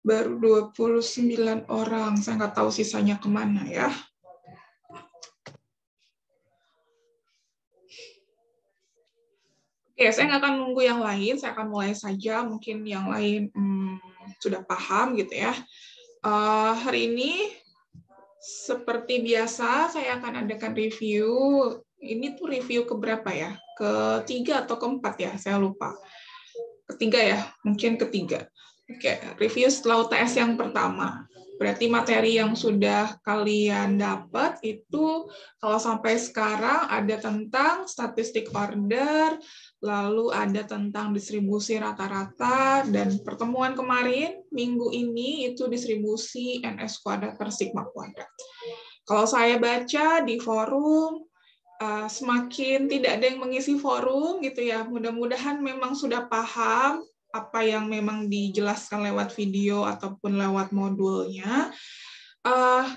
Baru 29 orang. Saya nggak tahu sisanya kemana ya. Oke, saya nggak akan nunggu yang lain. Saya akan mulai saja. Mungkin yang lain sudah paham gitu ya. Hari ini seperti biasa saya akan adakan review. Ini tuh review keberapa ya? Ketiga atau keempat ya? Saya lupa. Ketiga ya? Mungkin ketiga. Oke, review setelah UTS yang pertama. Berarti materi yang sudah kalian dapat itu kalau sampai sekarang ada tentang statistik order, lalu ada tentang distribusi rata-rata, dan pertemuan kemarin, minggu ini, itu distribusi NS kuadrat per sigma kuadrat. Kalau saya baca di forum, semakin tidak ada yang mengisi forum, gitu ya, mudah-mudahan memang sudah paham apa yang memang dijelaskan lewat video ataupun lewat modulnya.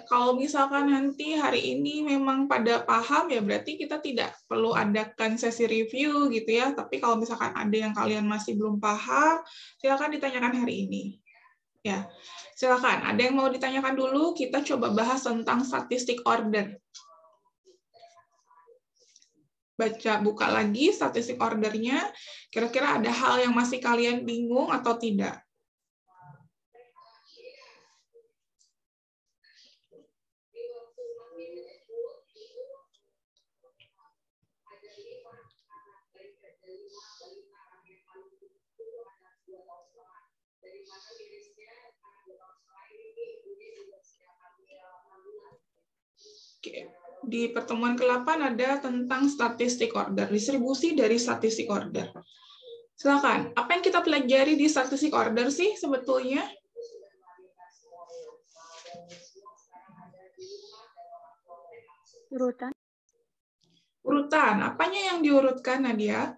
Kalau misalkan nanti hari ini memang pada paham, ya berarti kita tidak perlu adakan sesi review gitu ya. Tapi kalau misalkan ada yang kalian masih belum paham, silakan ditanyakan hari ini. Ya, silakan. Ada yang mau ditanyakan dulu? Kita coba bahas tentang statistik order. Buka lagi statistik ordernya. Kira-kira ada hal yang masih kalian bingung atau tidak? Oke. Di pertemuan ke-8 ada tentang statistik order, distribusi dari statistik order. Silakan, apa yang kita pelajari di statistik order sih sebetulnya? Urutan. Urutan, apanya yang diurutkan, Nadia?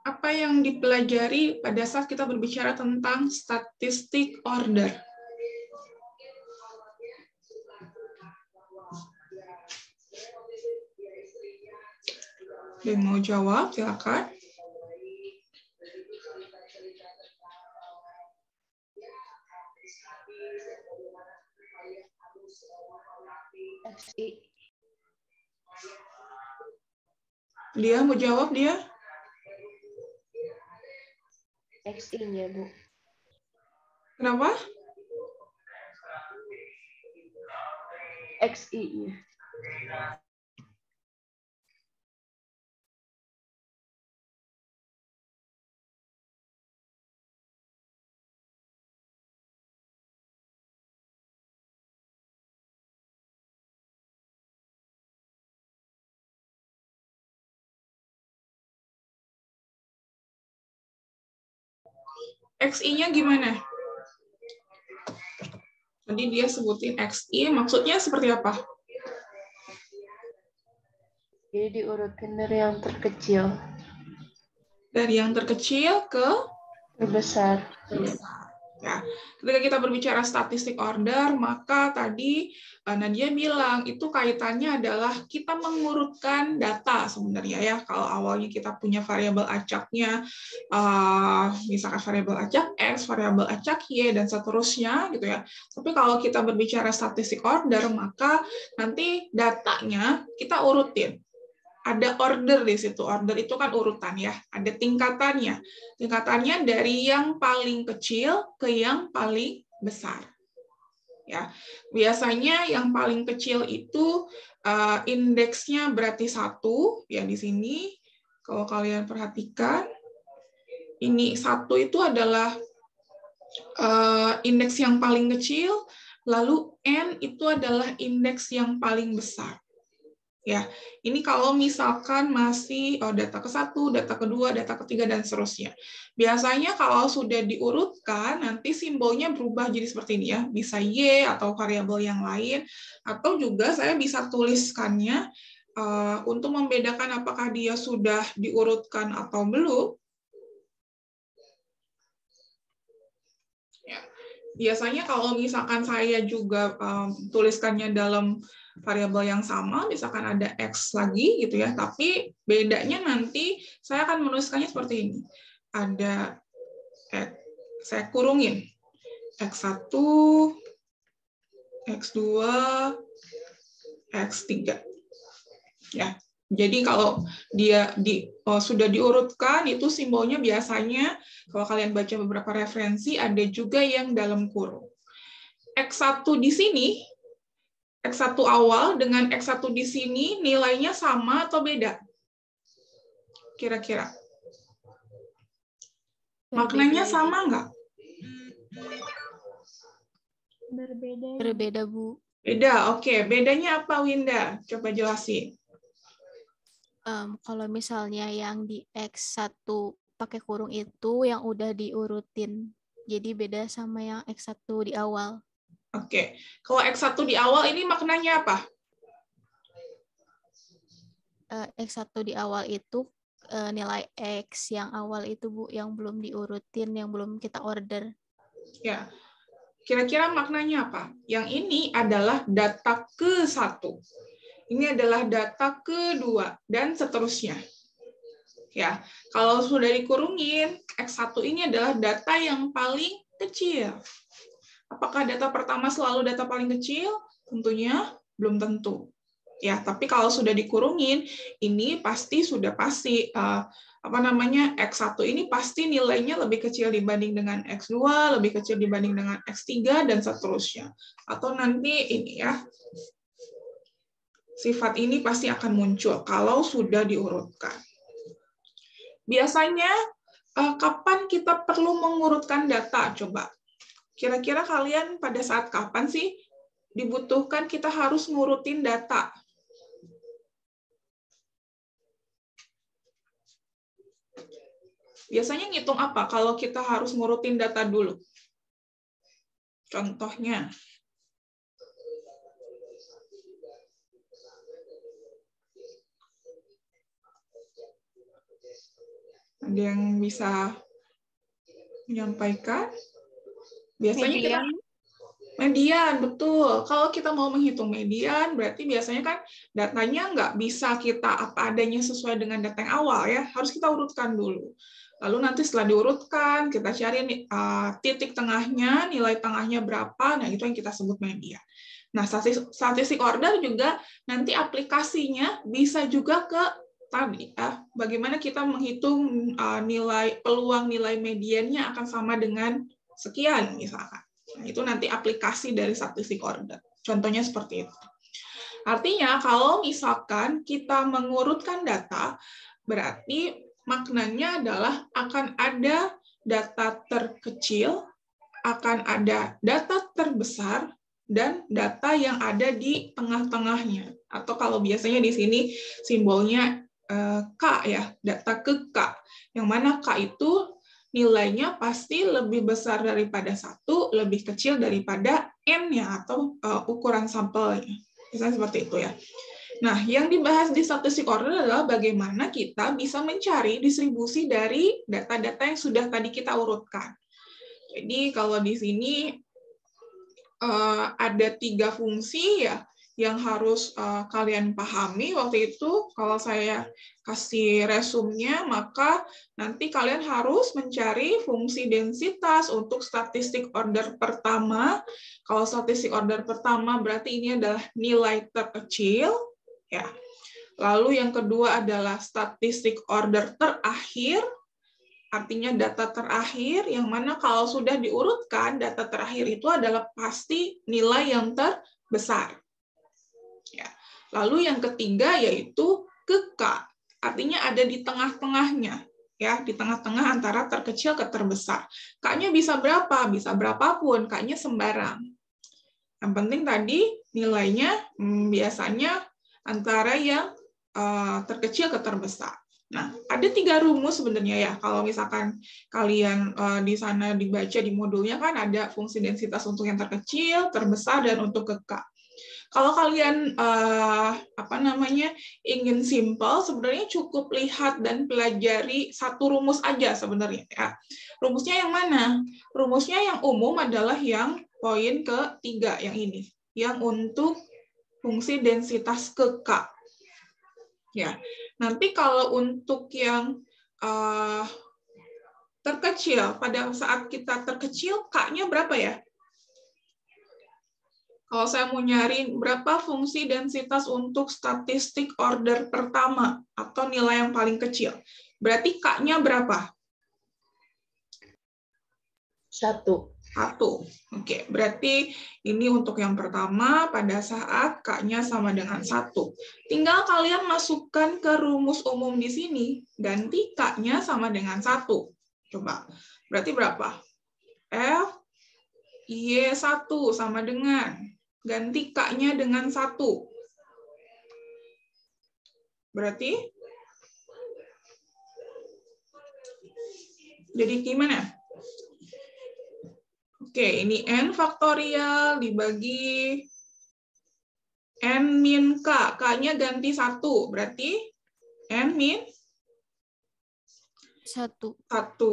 Apa yang dipelajari pada saat kita berbicara tentang statistik order? Yang mau jawab, silakan. XI. Dia mau jawab dia? XI-nya, Bu. Kenapa? XI-nya. XI-nya gimana? Tadi dia sebutin XI, maksudnya seperti apa? Jadi diurutkan dari yang terkecil. Dari yang terkecil ke Terbesar. Ya, ketika kita berbicara statistik order, maka tadi Nadia bilang itu kaitannya adalah kita mengurutkan data sebenarnya ya. Kalau awalnya kita punya variabel acaknya, misalkan variabel acak X, variabel acak Y, dan seterusnya gitu ya. Tapi kalau kita berbicara statistik order, maka nanti datanya kita urutin. Ada order di situ. Order itu kan urutan ya, ada tingkatannya. Tingkatannya dari yang paling kecil ke yang paling besar. Ya, biasanya yang paling kecil itu indeksnya berarti 1 ya di sini. Kalau kalian perhatikan, ini 1 itu adalah indeks yang paling kecil, lalu N itu adalah indeks yang paling besar. Ya, ini kalau misalkan masih data ke-1, data kedua, data ketiga, dan seterusnya. Biasanya kalau sudah diurutkan, nanti simbolnya berubah jadi seperti ini ya. Bisa Y atau variabel yang lain, atau juga saya bisa tuliskannya untuk membedakan apakah dia sudah diurutkan atau belum. Ya. biasanya kalau misalkan saya juga tuliskannya dalam variabel yang sama, misalkan ada X lagi gitu ya, tapi bedanya nanti saya akan menuliskannya seperti ini. Ada X, saya kurungin X1, X2, X3. Ya. Jadi kalau dia sudah diurutkan, itu simbolnya biasanya, kalau kalian baca beberapa referensi, ada juga yang dalam kurung. X1 di sini, X1 awal dengan X1 di sini, nilainya sama atau beda? Kira-kira. Maknanya sama nggak? Berbeda, Bu. Beda, oke. Bedanya apa, Winda? Coba jelasin. Kalau misalnya yang di X1 pakai kurung itu yang udah diurutin. Jadi beda sama yang X1 di awal. Oke. Kalau X1 di awal ini maknanya apa? X1 di awal itu nilai X yang awal itu, Bu, yang belum diurutin, yang belum kita order. Ya. Kira-kira maknanya apa? Yang ini adalah data ke-1. Ini adalah data kedua, dan seterusnya. Ya, kalau sudah dikurungin, X1 ini adalah data yang paling kecil. Apakah data pertama selalu data paling kecil? Tentunya belum tentu. Ya, tapi kalau sudah dikurungin, ini sudah pasti X1 ini pasti nilainya lebih kecil dibanding dengan X2, lebih kecil dibanding dengan X3 dan seterusnya. Atau nanti ini ya, sifat ini pasti akan muncul kalau sudah diurutkan. Biasanya kapan kita perlu mengurutkan data? Coba. Kira-kira kalian pada saat kapan sih dibutuhkan kita harus ngurutin data? Biasanya ngitung apa kalau kita harus ngurutin data dulu? Contohnya. Ada yang bisa menyampaikan? Biasanya median. Median, betul. Kalau kita mau menghitung median, berarti biasanya kan datanya nggak bisa kita apa adanya sesuai dengan data yang awal ya. Harus kita urutkan dulu. Lalu nanti setelah diurutkan, kita cari titik tengahnya, nilai tengahnya berapa, nah itu yang kita sebut median. Nah, statistik order juga nanti aplikasinya bisa juga ke tadi ya, bagaimana kita menghitung peluang nilai mediannya akan sama dengan sekian misalkan. Nah, itu nanti aplikasi dari statistik order. Contohnya seperti itu. Artinya kalau misalkan kita mengurutkan data, berarti maknanya adalah akan ada data terkecil, akan ada data terbesar, dan data yang ada di tengah-tengahnya. Atau kalau biasanya di sini simbolnya K ya, data ke K. Yang mana K itu nilainya pasti lebih besar daripada 1, lebih kecil daripada N-nya atau ukuran sampelnya. Misalnya seperti itu ya. Nah, yang dibahas di statistik order adalah bagaimana kita bisa mencari distribusi dari data-data yang sudah tadi kita urutkan. Jadi kalau di sini ada 3 fungsi ya yang harus kalian pahami waktu itu. Kalau saya kasih resumnya, maka nanti kalian harus mencari fungsi densitas untuk statistik order pertama. Kalau statistik order pertama berarti ini adalah nilai terkecil, ya. Lalu yang kedua adalah statistik order terakhir, artinya data terakhir, yang mana kalau sudah diurutkan, data terakhir itu adalah pasti nilai yang terbesar. Ya. Lalu yang ketiga yaitu ke K, artinya ada di tengah-tengahnya, ya, di tengah-tengah antara terkecil ke terbesar. K-nya bisa berapa? Bisa berapapun, K-nya sembarang. Yang penting tadi nilainya biasanya antara yang terkecil ke terbesar. Nah, ada 3 rumus sebenarnya ya. Kalau misalkan kalian di sana dibaca di modulnya kan ada fungsi densitas untuk yang terkecil, terbesar, dan untuk ke K. Kalau kalian ingin simple, sebenarnya cukup lihat dan pelajari satu rumus aja sebenarnya ya. Rumusnya yang mana? Rumusnya yang umum adalah yang poin ketiga yang ini, yang untuk fungsi densitas ke K. Ya, nanti kalau untuk yang terkecil, pada saat kita terkecil, K-nya berapa ya? Kalau saya mau nyari berapa fungsi densitas untuk statistik order pertama atau nilai yang paling kecil, berarti K-nya berapa? 1. 1. Oke, berarti ini untuk yang pertama pada saat K-nya sama dengan 1. Tinggal kalian masukkan ke rumus umum di sini, ganti K-nya sama dengan 1. Coba, berarti berapa? F Y1 sama dengan, ganti K-nya dengan 1. Berarti, jadi gimana? Oke, ini N faktorial dibagi N min K. K-nya ganti 1. Berarti N min 1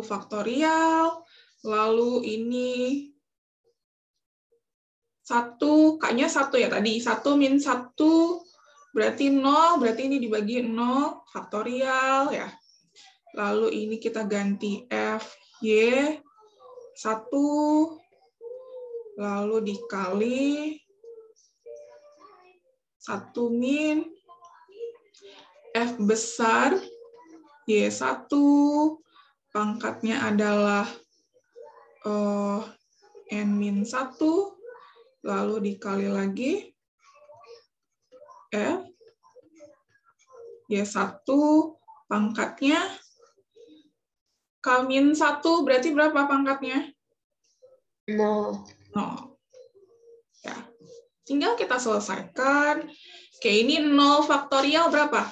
faktorial. Lalu ini 1, K-nya 1 ya tadi. 1 min 1 berarti 0. Berarti ini dibagi 0 faktorial ya. Lalu ini kita ganti F, Y, 1. Lalu dikali 1 min F besar Y1, pangkatnya adalah N-1, lalu dikali lagi F Y1, pangkatnya K-1, berarti berapa pangkatnya? 0. 0. Ya. Tinggal kita selesaikan. Oke, ini 0 faktorial berapa?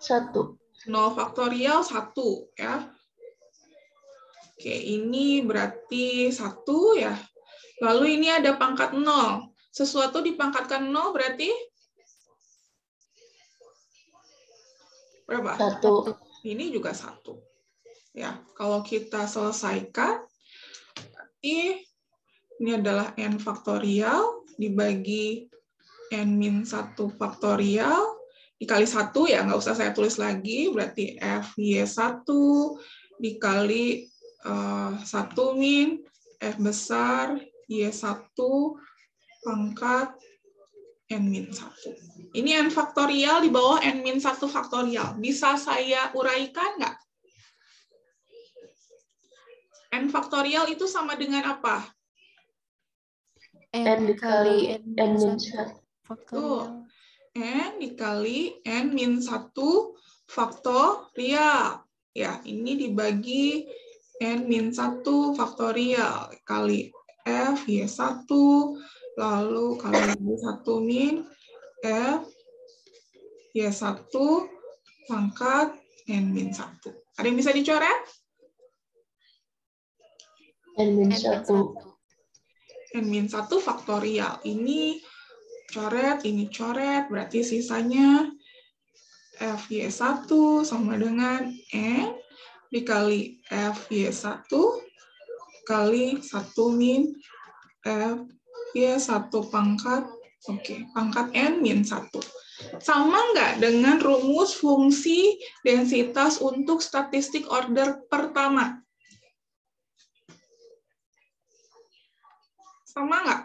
1. 0 faktorial 1 ya. Oke, ini berarti 1 ya. Lalu ini ada pangkat 0. Sesuatu dipangkatkan 0 berarti berapa? 1. Ini juga 1. Ya, kalau kita selesaikan, berarti ini adalah N faktorial dibagi N-1 faktorial dikali 1 ya, nggak usah saya tulis lagi, berarti FY1 dikali 1 min F besar Y1 pangkat N-1. Ini N faktorial di bawah N-1 faktorial. Bisa saya uraikan nggak? N faktorial itu sama dengan apa? N dikali N-1 faktorial. N dikali N-1 faktorial. Ya, ini dibagi N-1 faktorial kali F Y1, lalu kali 1 min F Y1 pangkat N-1. Ada yang bisa dicoret? N-1. N-1 faktorial. Ini coret, ini coret, berarti sisanya FY1 sama dengan N dikali FY1 kali 1 min FY1 pangkat, pangkat N-1. Sama nggak dengan rumus fungsi densitas untuk statistik order pertama? Sama nggak?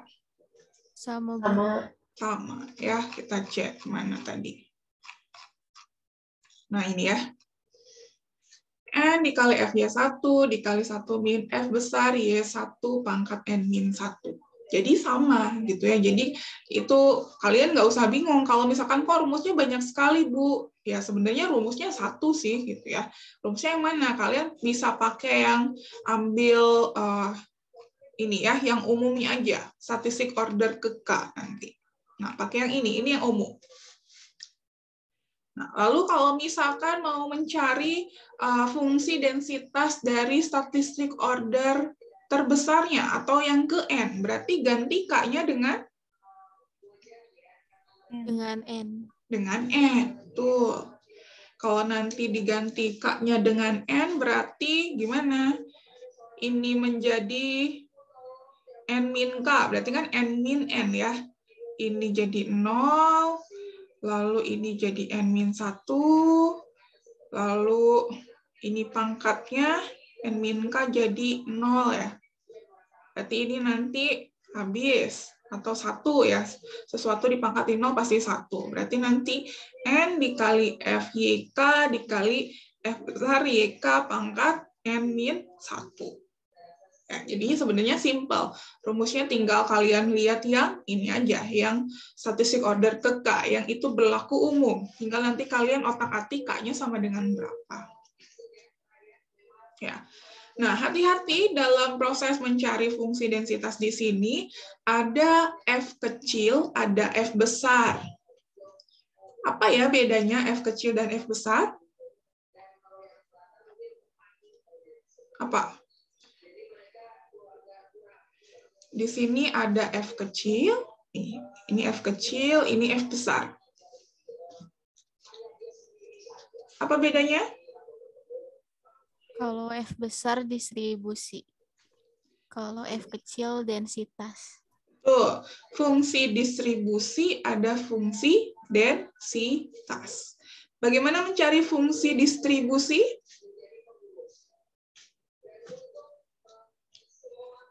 Sama. Sama ya, kita cek mana tadi. Nah ini ya, N dikali FY1 dikali 1 min F besar Y1 pangkat N-1. Jadi sama gitu ya. Jadi itu kalian nggak usah bingung kalau misalkan kok rumusnya banyak sekali Bu. Ya sebenarnya rumusnya 1 sih gitu ya. Rumusnya yang mana? Kalian bisa pakai yang ambil ini ya, yang umumnya aja, statistik order ke K nanti. Nah, pakai yang ini yang umum. Nah, lalu kalau misalkan mau mencari fungsi densitas dari statistik order terbesarnya atau yang ke N. Berarti ganti K-nya dengan N. N. Tuh. Kalau nanti diganti K-nya dengan N, berarti gimana? Ini menjadi N-K, berarti kan N-N ya. Ini jadi 0, lalu ini jadi N-1, lalu ini pangkatnya N-K jadi 0 ya. Berarti ini nanti habis. Atau 1 ya. Sesuatu dipangkatin 0 pasti 1. Berarti nanti N dikali FYK dikali F besar YK pangkat N-1. Ya, jadi sebenarnya simple. Rumusnya tinggal kalian lihat yang ini aja, yang statistik order ke K, yang itu berlaku umum. Tinggal nanti kalian otak-atik K-nya sama dengan berapa. Ya. Nah, hati-hati dalam proses mencari fungsi densitas di sini, ada F kecil, ada F besar. Apa ya bedanya F kecil dan F besar? Apa? Di sini ada F kecil, ini F kecil, ini F besar. Apa bedanya? Kalau F besar distribusi. Kalau F kecil densitas. Tuh, fungsi distribusi ada fungsi densitas. Bagaimana mencari fungsi distribusi?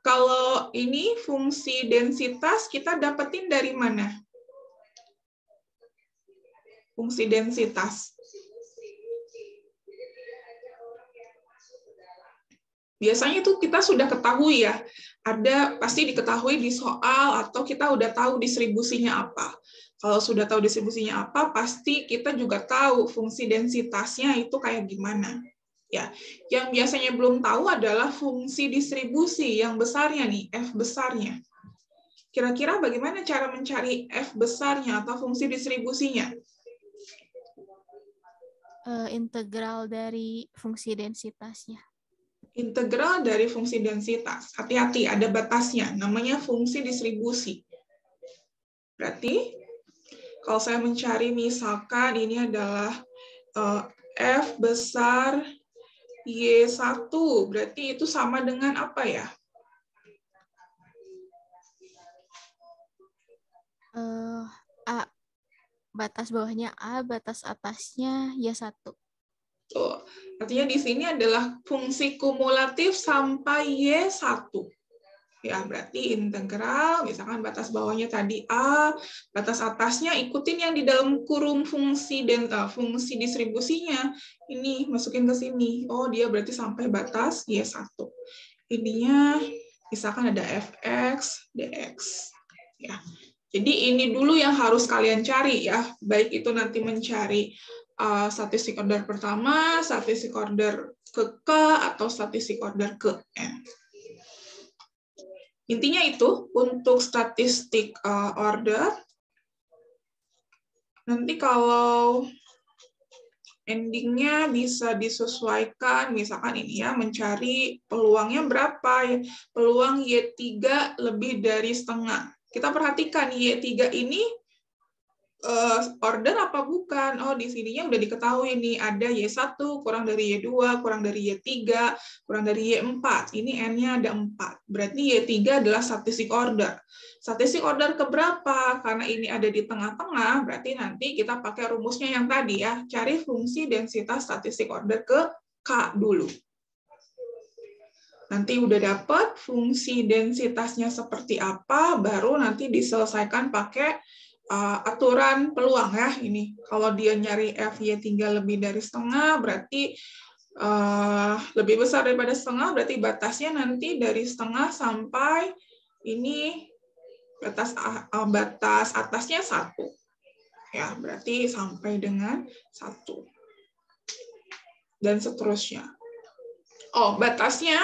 Kalau ini fungsi densitas kita dapetin dari mana? Fungsi densitas. Biasanya itu kita sudah ketahui ya, ada pasti diketahui di soal atau kita udah tahu distribusinya apa. Kalau sudah tahu distribusinya apa, pasti kita juga tahu fungsi densitasnya itu kayak gimana. Ya, yang biasanya belum tahu adalah fungsi distribusi yang besarnya nih, F besarnya. Kira-kira bagaimana cara mencari F besarnya atau fungsi distribusinya? Integral dari fungsi densitasnya. Integral dari fungsi densitas. Hati-hati, ada batasnya. Namanya fungsi distribusi. Berarti, kalau saya mencari misalkan ini adalah F besar Y1, berarti itu sama dengan apa ya? A. Batas bawahnya A, batas atasnya Y1. Tuh, artinya di sini adalah fungsi kumulatif sampai Y1. Ya, berarti integral, misalkan batas bawahnya tadi A, batas atasnya ikutin yang di dalam kurung fungsi dan fungsi distribusinya. Ini masukin ke sini. Oh, dia berarti sampai batas Y1. Ininya misalkan ada Fx, Dx. Ya. Jadi ini dulu yang harus kalian cari ya, baik itu nanti mencari statistik order pertama, statistik order ke K, atau statistik order ke N. Intinya itu, untuk statistik order, nanti kalau endingnya bisa disesuaikan, misalkan ini ya, mencari peluangnya berapa, peluang Y3 lebih dari setengah. Kita perhatikan Y3 ini order apa bukan? Oh, di sininya udah diketahui nih, ada Y1 kurang dari Y2, kurang dari Y3, kurang dari Y4. Ini N-nya ada 4. Berarti Y3 adalah statistik order. Statistik order keberapa? Karena ini ada di tengah-tengah, berarti nanti kita pakai rumusnya yang tadi ya, cari fungsi densitas statistik order ke K dulu. Nanti udah dapat fungsi densitasnya seperti apa, baru nanti diselesaikan pakai aturan peluang ya ini. Kalau dia nyari FY3 lebih dari setengah, berarti lebih besar daripada setengah, berarti batasnya nanti dari setengah sampai ini batas atasnya 1. Ya, berarti sampai dengan 1. Dan seterusnya. Oh, batasnya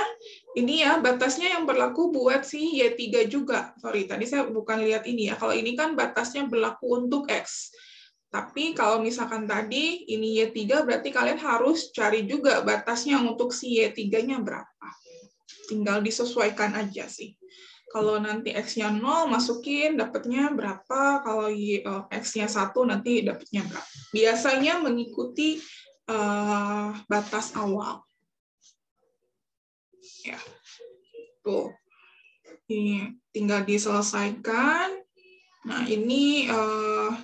ini ya, batasnya yang berlaku buat si Y3 juga. Sorry, tadi saya bukan lihat ini ya. Kalau ini kan batasnya berlaku untuk X. Tapi kalau misalkan tadi ini Y3, berarti kalian harus cari juga batasnya untuk si Y3-nya berapa. tinggal disesuaikan aja sih. Kalau nanti X-nya 0, masukin dapatnya berapa. Kalau X-nya 1, nanti dapatnya berapa. Biasanya mengikuti batas awal. Ya, tuh. Ini tinggal diselesaikan. Nah, ini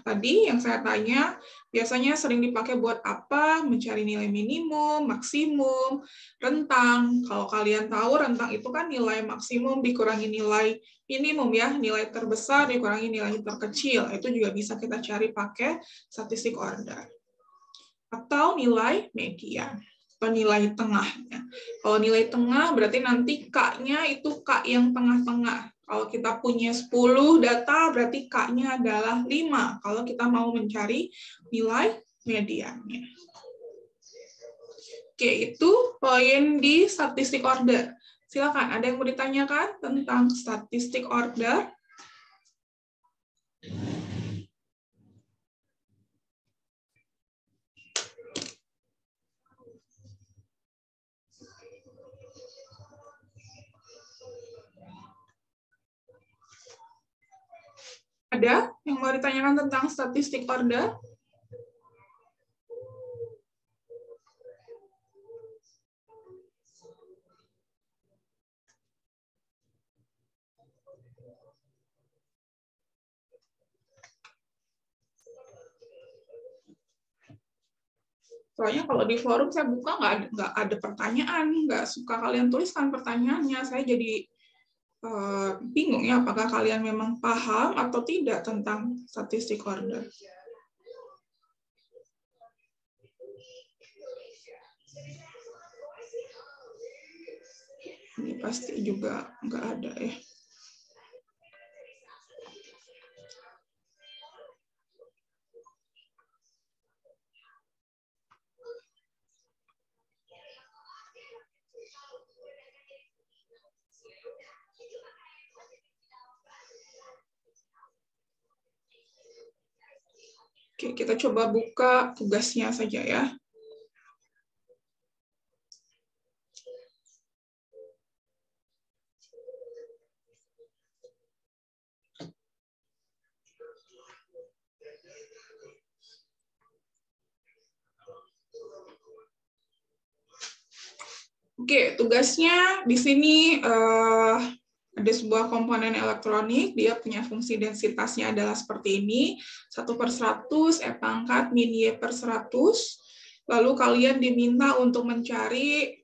tadi yang saya tanya, biasanya sering dipakai buat apa? Mencari nilai minimum, maksimum, rentang. Kalau kalian tahu, rentang itu kan nilai maksimum dikurangi nilai minimum ya, nilai terbesar dikurangi nilai terkecil. Itu juga bisa kita cari pakai statistik order. Atau nilai median, atau nilai tengahnya. Kalau nilai tengah berarti nanti K-nya itu K yang tengah-tengah. Kalau kita punya 10 data, berarti K-nya adalah 5. Kalau kita mau mencari nilai mediannya. Oke, itu poin di statistik order. Silakan, ada yang mau ditanyakan tentang statistik order? Ada yang mau ditanyakan tentang statistik order? Soalnya kalau di forum saya buka nggak ada pertanyaan, nggak suka kalian tuliskan pertanyaannya. Saya jadi bingung ya, apakah kalian memang paham atau tidak tentang statistik order. Ini pasti juga nggak ada ya. Oke, kita coba buka tugasnya saja ya. Oke, tugasnya di sini ada sebuah komponen elektronik, dia punya fungsi densitasnya adalah seperti ini, 1/100, E pangkat min Y per 100, lalu kalian diminta untuk mencari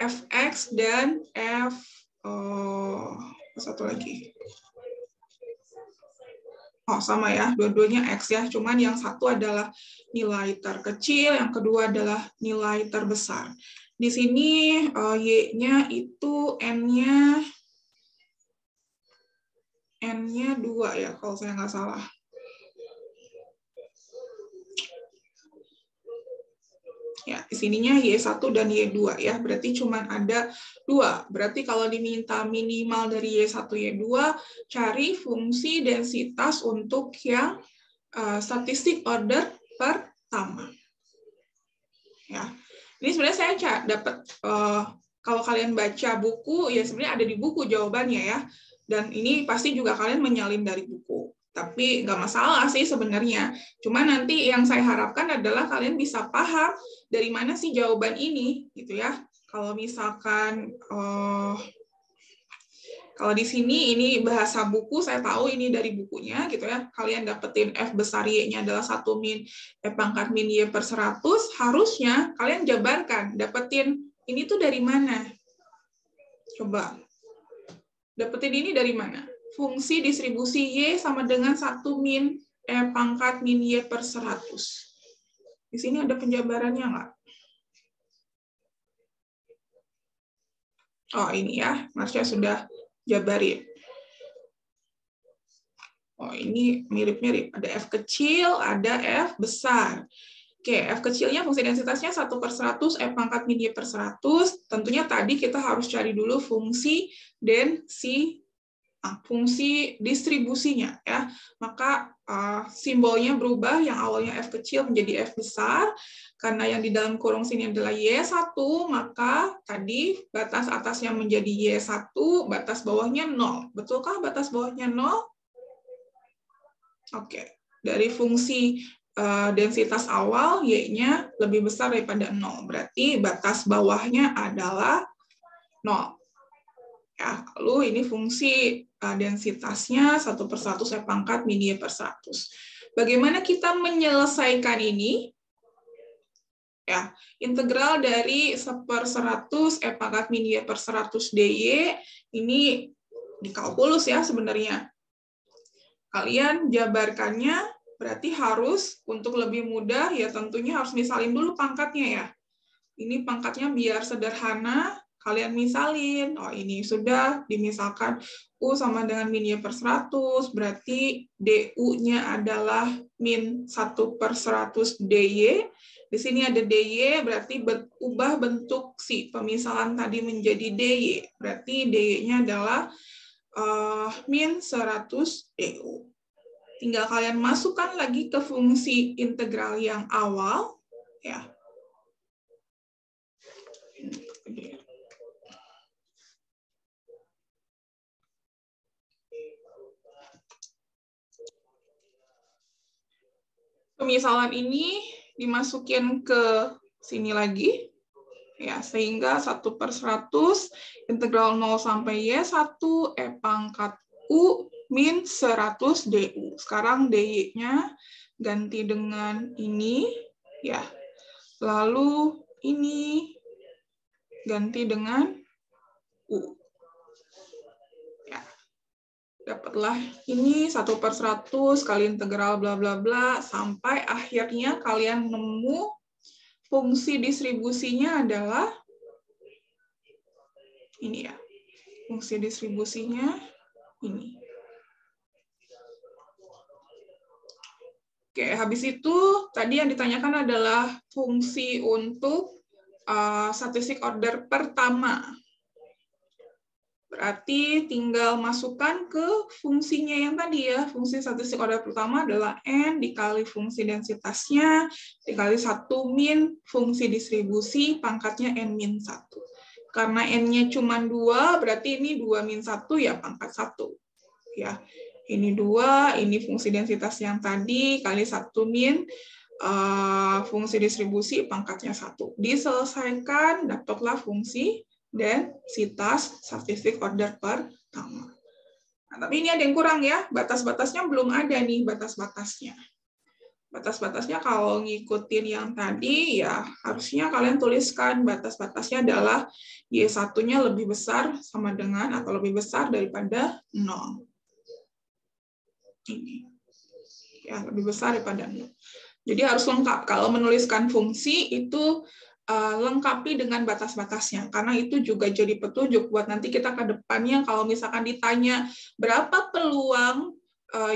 Fx dan F, satu lagi. Oh, sama ya, dua-duanya X ya, cuman yang satu adalah nilai terkecil, yang kedua adalah nilai terbesar. Di sini Y-nya itu N-nya 2 ya, kalau saya nggak salah. Ya, di sininya Y1 dan Y2 ya, berarti cuma ada 2. Berarti kalau diminta minimal dari Y1, Y2, cari fungsi densitas untuk yang statistik order pertama. Ya, ini sebenarnya saya dapat, kalau kalian baca buku, ya sebenarnya ada di buku jawabannya ya. Dan ini pasti juga kalian menyalin dari buku. Tapi nggak masalah sih sebenarnya. Cuma nanti yang saya harapkan adalah kalian bisa paham dari mana sih jawaban ini, gitu ya. Kalau misalkan, kalau di sini ini bahasa buku, saya tahu ini dari bukunya, gitu ya. Kalian dapetin F besar Y-nya adalah 1 min E pangkat min Y per 100, harusnya kalian jabarkan, dapetin ini tuh dari mana? Coba. Dapetin ini dari mana? Fungsi distribusi Y sama dengan 1 min E pangkat min Y per 100. Di sini ada penjabarannya nggak? Oh, ini ya. Marsha sudah jabarin. Oh, ini mirip-mirip. Ada F kecil, ada F besar. Oke, F kecilnya fungsi densitasnya 1/100 E pangkat min Y per 100. Tentunya tadi kita harus cari dulu fungsi densitas. fungsi distribusinya ya. Maka simbolnya berubah, yang awalnya F kecil menjadi F besar. Karena yang di dalam kurung sini adalah Y1, maka tadi batas atasnya menjadi Y1, batas bawahnya 0. Betulkah batas bawahnya 0? Oke. Dari fungsi densitas awal, Y-nya lebih besar daripada 0. Berarti batas bawahnya adalah 0. Ya, lalu ini fungsi densitasnya 1/100 E pangkat min Y per 100. Bagaimana kita menyelesaikan ini? Ya, integral dari 1/100 E pangkat min Y per 100 dy ini di kalkulus ya sebenarnya. Kalian jabarkannya berarti harus untuk lebih mudah ya tentunya harus misalin dulu pangkatnya ya. Ini pangkatnya biar sederhana. Kalian misalin, oh ini sudah dimisalkan U sama dengan min Y per 100, berarti DU-nya adalah min 1/100 dy. Di sini ada dy, berarti ubah bentuk si pemisalan tadi menjadi dy. Berarti dy-nya adalah min 100 du. Tinggal kalian masukkan lagi ke fungsi integral yang awal, ya. Pemisalan ini dimasukin ke sini lagi, ya sehingga 1/100 integral 0 sampai Y1 E pangkat U min 100 du. Sekarang dy-nya ganti dengan ini, ya. Lalu ini ganti dengan U. Dapatlah ini 1/100 kali integral bla bla bla sampai akhirnya kalian nemu fungsi distribusinya adalah ini ya. Fungsi distribusinya ini. Oke, habis itu tadi yang ditanyakan adalah fungsi untuk statistik order pertama. Berarti tinggal masukkan ke fungsinya yang tadi ya. Fungsi statistik order pertama adalah N dikali fungsi densitasnya, dikali 1 min fungsi distribusi, pangkatnya N min 1. Karena N-nya cuma 2, berarti ini 2 min 1 ya pangkat 1. Ya, ini 2, ini fungsi densitas yang tadi, kali 1 min fungsi distribusi, pangkatnya 1. Diselesaikan, dapatlah fungsi densitas statistik order pertama. Nah, tapi ini ada yang kurang ya, batas-batasnya belum ada nih batas-batasnya. Batas-batasnya kalau ngikutin yang tadi ya harusnya kalian tuliskan batas-batasnya adalah Y1-nya lebih besar sama dengan atau lebih besar daripada 0. Ini. Ya, lebih besar daripada 0. Jadi harus lengkap. Kalau menuliskan fungsi itu lengkapi dengan batas-batasnya, karena itu juga jadi petunjuk buat nanti kita ke depannya kalau misalkan ditanya berapa peluang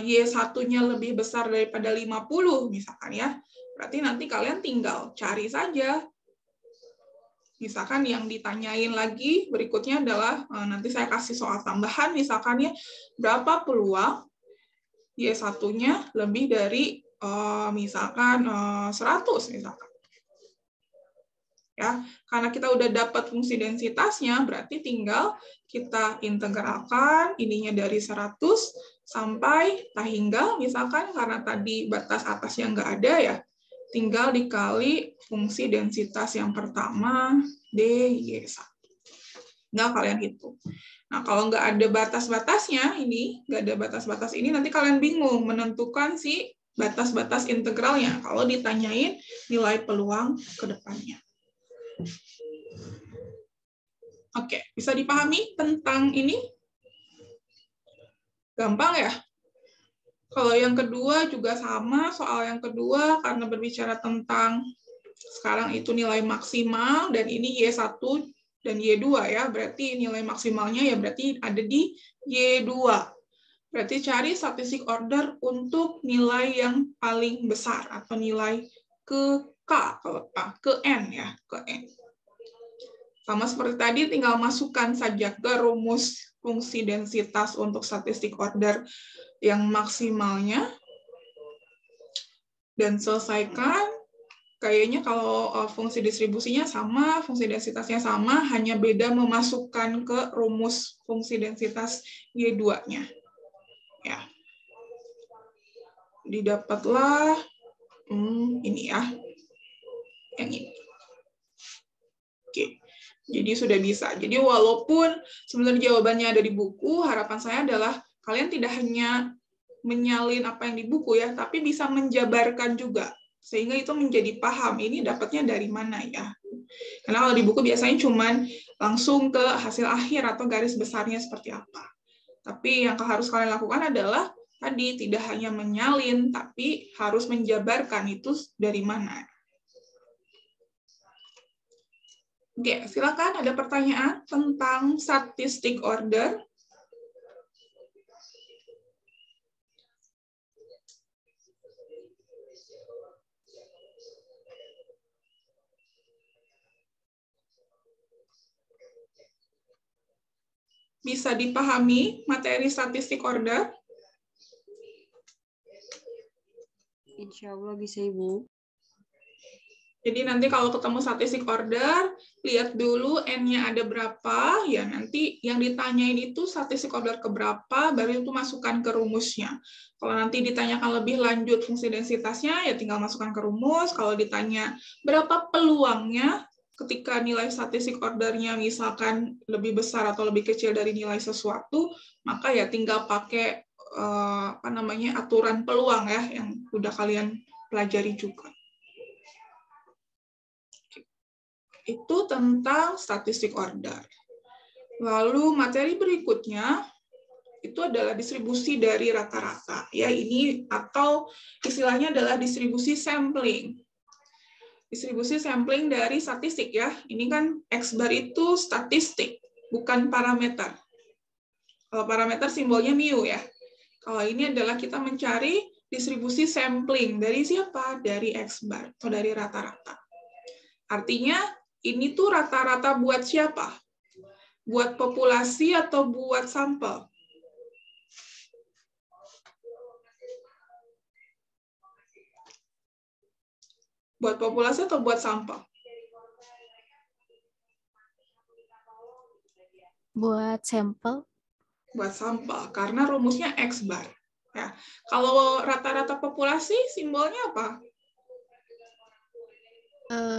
Y1-nya lebih besar daripada 50, misalkan ya, berarti nanti kalian tinggal cari saja. Misalkan yang ditanyain lagi berikutnya adalah, nanti saya kasih soal tambahan, misalkan ya, berapa peluang Y1-nya lebih dari misalkan 100, misalkan. Ya, karena kita udah dapat fungsi densitasnya, berarti tinggal kita integralkan ininya dari 100 sampai hingga, misalkan karena tadi batas atasnya nggak ada ya, tinggal dikali fungsi densitas yang pertama, dy1. Nggak kalian hitung. Nah, kalau nggak ada batas-batasnya, ini nggak ada batas-batas ini, nanti kalian bingung menentukan si batas-batas integralnya kalau ditanyain nilai peluang ke depannya. Oke, bisa dipahami tentang ini? Gampang ya? Kalau yang kedua juga sama, soal yang kedua karena berbicara tentang sekarang itu nilai maksimal dan ini Y1 dan Y2 ya, berarti nilai maksimalnya ya berarti ada di Y2. Berarti cari statistik order untuk nilai yang paling besar atau nilai ke K, ke N ya, ke N. Sama seperti tadi, tinggal masukkan saja ke rumus fungsi densitas untuk statistik order yang maksimalnya, dan selesaikan. Kayaknya kalau fungsi distribusinya sama, fungsi densitasnya sama, hanya beda memasukkan ke rumus fungsi densitas Y2-nya. Ya. Didapatlah ini ya, yang ini. Oke. Jadi sudah bisa. Jadi walaupun sebenarnya jawabannya ada di buku, harapan saya adalah kalian tidak hanya menyalin apa yang di buku ya, tapi bisa menjabarkan juga. Sehingga itu menjadi paham, ini dapatnya dari mana ya. Karena kalau di buku biasanya cuman langsung ke hasil akhir atau garis besarnya seperti apa. Tapi yang harus kalian lakukan adalah tadi tidak hanya menyalin, tapi harus menjabarkan itu dari mana. Oke, silakan ada pertanyaan tentang statistik order. Bisa dipahami materi statistik order? Insya Allah bisa, Ibu. Jadi nanti kalau ketemu statistik order, lihat dulu N-nya ada berapa, ya nanti yang ditanyain itu statistik order keberapa, baru itu masukkan ke rumusnya. Kalau nanti ditanyakan lebih lanjut fungsi densitasnya, ya tinggal masukkan ke rumus. Kalau ditanya berapa peluangnya, ketika nilai statistik ordernya misalkan lebih besar atau lebih kecil dari nilai sesuatu, maka ya tinggal pakai aturan peluang ya, yang udah kalian pelajari juga. Itu tentang statistik order. Lalu materi berikutnya itu adalah distribusi dari rata-rata. Ya, ini atau istilahnya adalah distribusi sampling. Distribusi sampling dari statistik ya. Ini kan X bar itu statistik, bukan parameter. Kalau parameter simbolnya mu ya. Kalau ini adalah kita mencari distribusi sampling dari siapa? Dari X bar atau dari rata-rata. Artinya ini tuh rata-rata buat siapa? Buat populasi atau buat sampel? Buat populasi atau buat sampel? Buat sampel. Buat sampel, karena rumusnya X bar. Ya. Kalau rata-rata populasi, simbolnya apa?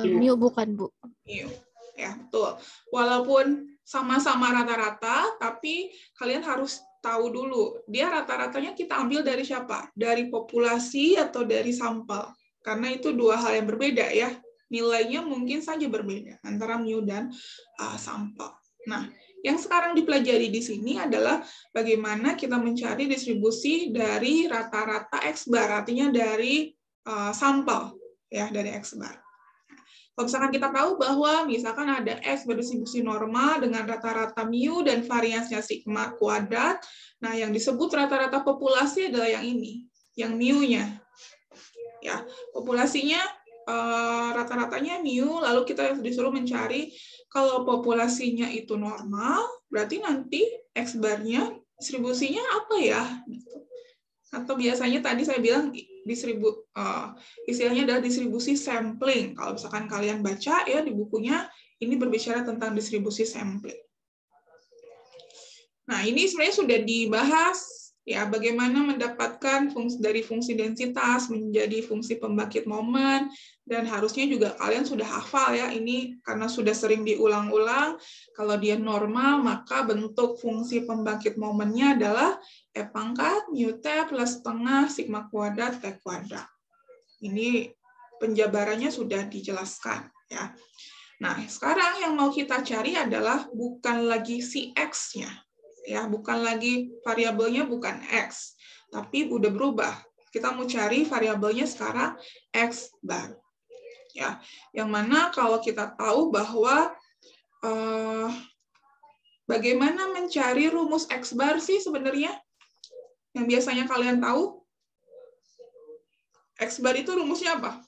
Mu bukan, Bu. Mu. Ya, betul. Walaupun sama-sama rata-rata, tapi kalian harus tahu dulu, dia rata-ratanya kita ambil dari siapa? Dari populasi atau dari sampel? Karena itu dua hal yang berbeda ya. Nilainya mungkin saja berbeda antara mu dan sampel. Nah, yang sekarang dipelajari di sini adalah bagaimana kita mencari distribusi dari rata-rata X bar, artinya dari sampel ya, dari X bar. Kalau misalkan kita tahu bahwa misalkan ada X berdistribusi normal dengan rata-rata mu dan variansnya sigma kuadrat, nah yang disebut rata-rata populasi adalah yang ini, yang mu-nya. Ya, populasinya rata-ratanya mu, lalu kita disuruh mencari kalau populasinya itu normal, berarti nanti X bar-nya distribusinya apa ya? Atau biasanya tadi saya bilang istilahnya adalah distribusi sampling. Kalau misalkan kalian baca ya di bukunya, ini berbicara tentang distribusi sampling. Nah, ini sebenarnya sudah dibahas ya, bagaimana mendapatkan dari fungsi densitas menjadi fungsi pembangkit momen, dan harusnya juga kalian sudah hafal ya, ini karena sudah sering diulang-ulang. Kalau dia normal, maka bentuk fungsi pembangkit momennya adalah E pangkat mu T plus setengah sigma kuadrat T kuadrat. Ini penjabarannya sudah dijelaskan ya. Nah, sekarang yang mau kita cari adalah bukan lagi si X-nya. Ya, bukan lagi variabelnya bukan X, tapi udah berubah. Kita mau cari variabelnya sekarang X bar. Ya, yang mana kalau kita tahu bahwa bagaimana mencari rumus X bar sih sebenarnya? Yang biasanya kalian tahu, X bar itu rumusnya apa?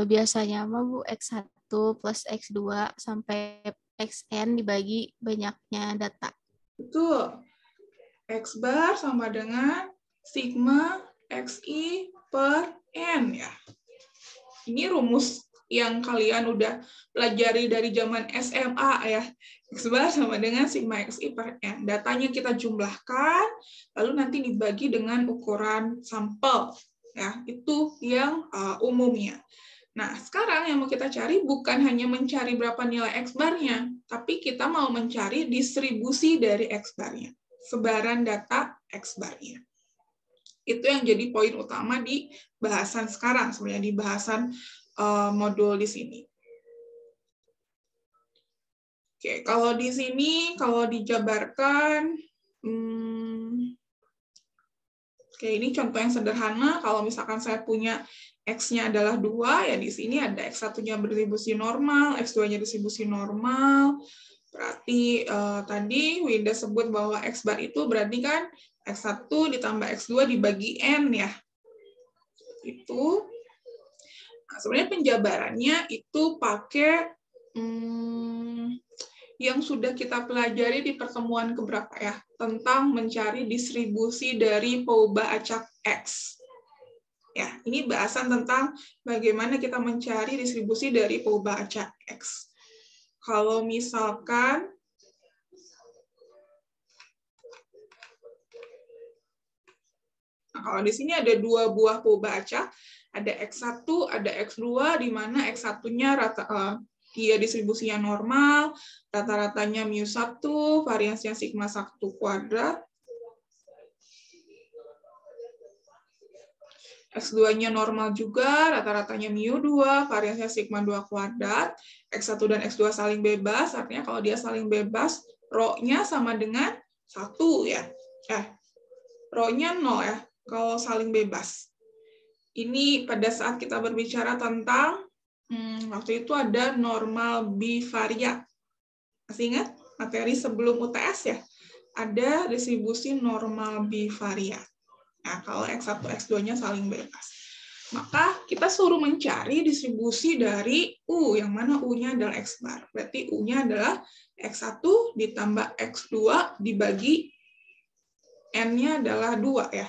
Biasanya mah Bu X1 plus X2 sampai Xn dibagi banyaknya data. Betul. X bar sama dengan sigma XI per N ya. Ini rumus yang kalian udah pelajari dari zaman SMA ya. X bar sama dengan sigma XI per N. Datanya kita jumlahkan, lalu nanti dibagi dengan ukuran sampel. Ya, itu yang umumnya. Nah, sekarang yang mau kita cari bukan hanya mencari berapa nilai X bar-nya, tapi kita mau mencari distribusi dari X bar-nya. Sebaran data X bar-nya. Itu yang jadi poin utama di bahasan sekarang, sebenarnya di bahasan modul di sini. Oke, kalau di sini, kalau dijabarkan, oke, ini contoh yang sederhana. Kalau misalkan saya punya X-nya adalah 2, ya di sini ada X1-nya berdistribusi normal, X2-nya distribusi normal. Berarti tadi Winda sebut bahwa X bar itu berarti kan X1 ditambah X2 dibagi N ya. Itu. Nah, sebenarnya penjabarannya itu pakai yang sudah kita pelajari di pertemuan keberapa ya, tentang mencari distribusi dari peubah acak X. Ya, ini bahasan tentang bagaimana kita mencari distribusi dari peubah acak X. Kalau misalkan kalau di sini ada 2 buah peubah acak, ada X1, ada X2, di mana X1-nya dia distribusinya normal, rata-ratanya mu1, variansinya sigma 1 kuadrat. X2-nya normal juga, rata-ratanya mu2, variansinya sigma 2 kuadrat. X1 dan X2 saling bebas, artinya kalau dia saling bebas, rho-nya sama dengan 1 ya. Rho-nya 0 ya, kalau saling bebas. Ini pada saat kita berbicara tentang, waktu itu ada normal bivariat. Masih ingat materi sebelum UTS ya? Ada distribusi normal bivariat. Nah, kalau X1, X2-nya saling bebas. Maka kita suruh mencari distribusi dari U, yang mana U-nya adalah X bar. Berarti U-nya adalah X1 ditambah X2 dibagi N-nya adalah 2 ya.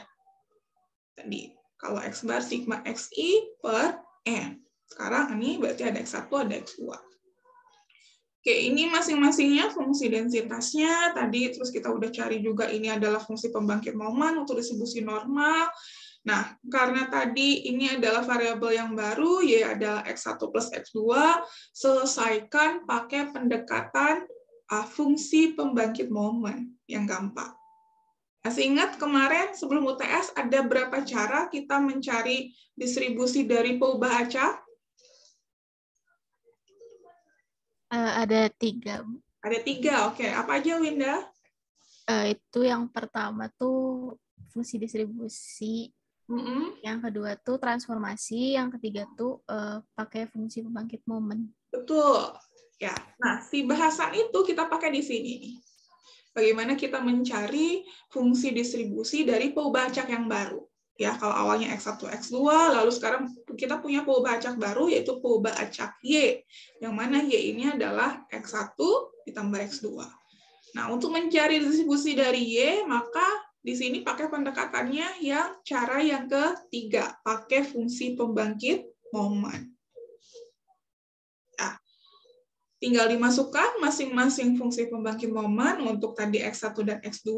Tadi, kalau X bar sigma XI per N. Sekarang ini berarti ada X1, ada X2. Oke, ini masing-masingnya fungsi densitasnya. Tadi terus kita udah cari juga ini adalah fungsi pembangkit momen untuk distribusi normal. Nah, karena tadi ini adalah variabel yang baru, Y adalah X1 plus X2, selesaikan pakai pendekatan fungsi pembangkit momen yang gampang. Masih ingat kemarin sebelum UTS ada berapa cara kita mencari distribusi dari peubah acak? Ada 3. Ada 3, oke. Apa aja, Winda? Itu yang pertama tuh fungsi distribusi, yang kedua tuh transformasi, yang ketiga tuh pakai fungsi pembangkit momen. Betul. Ya. Nah, si bahasan itu kita pakai di sini. Bagaimana kita mencari fungsi distribusi dari peubah acak yang baru. Ya, kalau awalnya X1, X2, lalu sekarang kita punya peubah acak baru, yaitu peubah acak Y, yang mana Y ini adalah X1 ditambah X2. Nah, untuk mencari distribusi dari Y, maka di sini pakai pendekatannya cara yang ketiga, pakai fungsi pembangkit momen. Nah, tinggal dimasukkan masing-masing fungsi pembangkit momen untuk tadi X1 dan X2,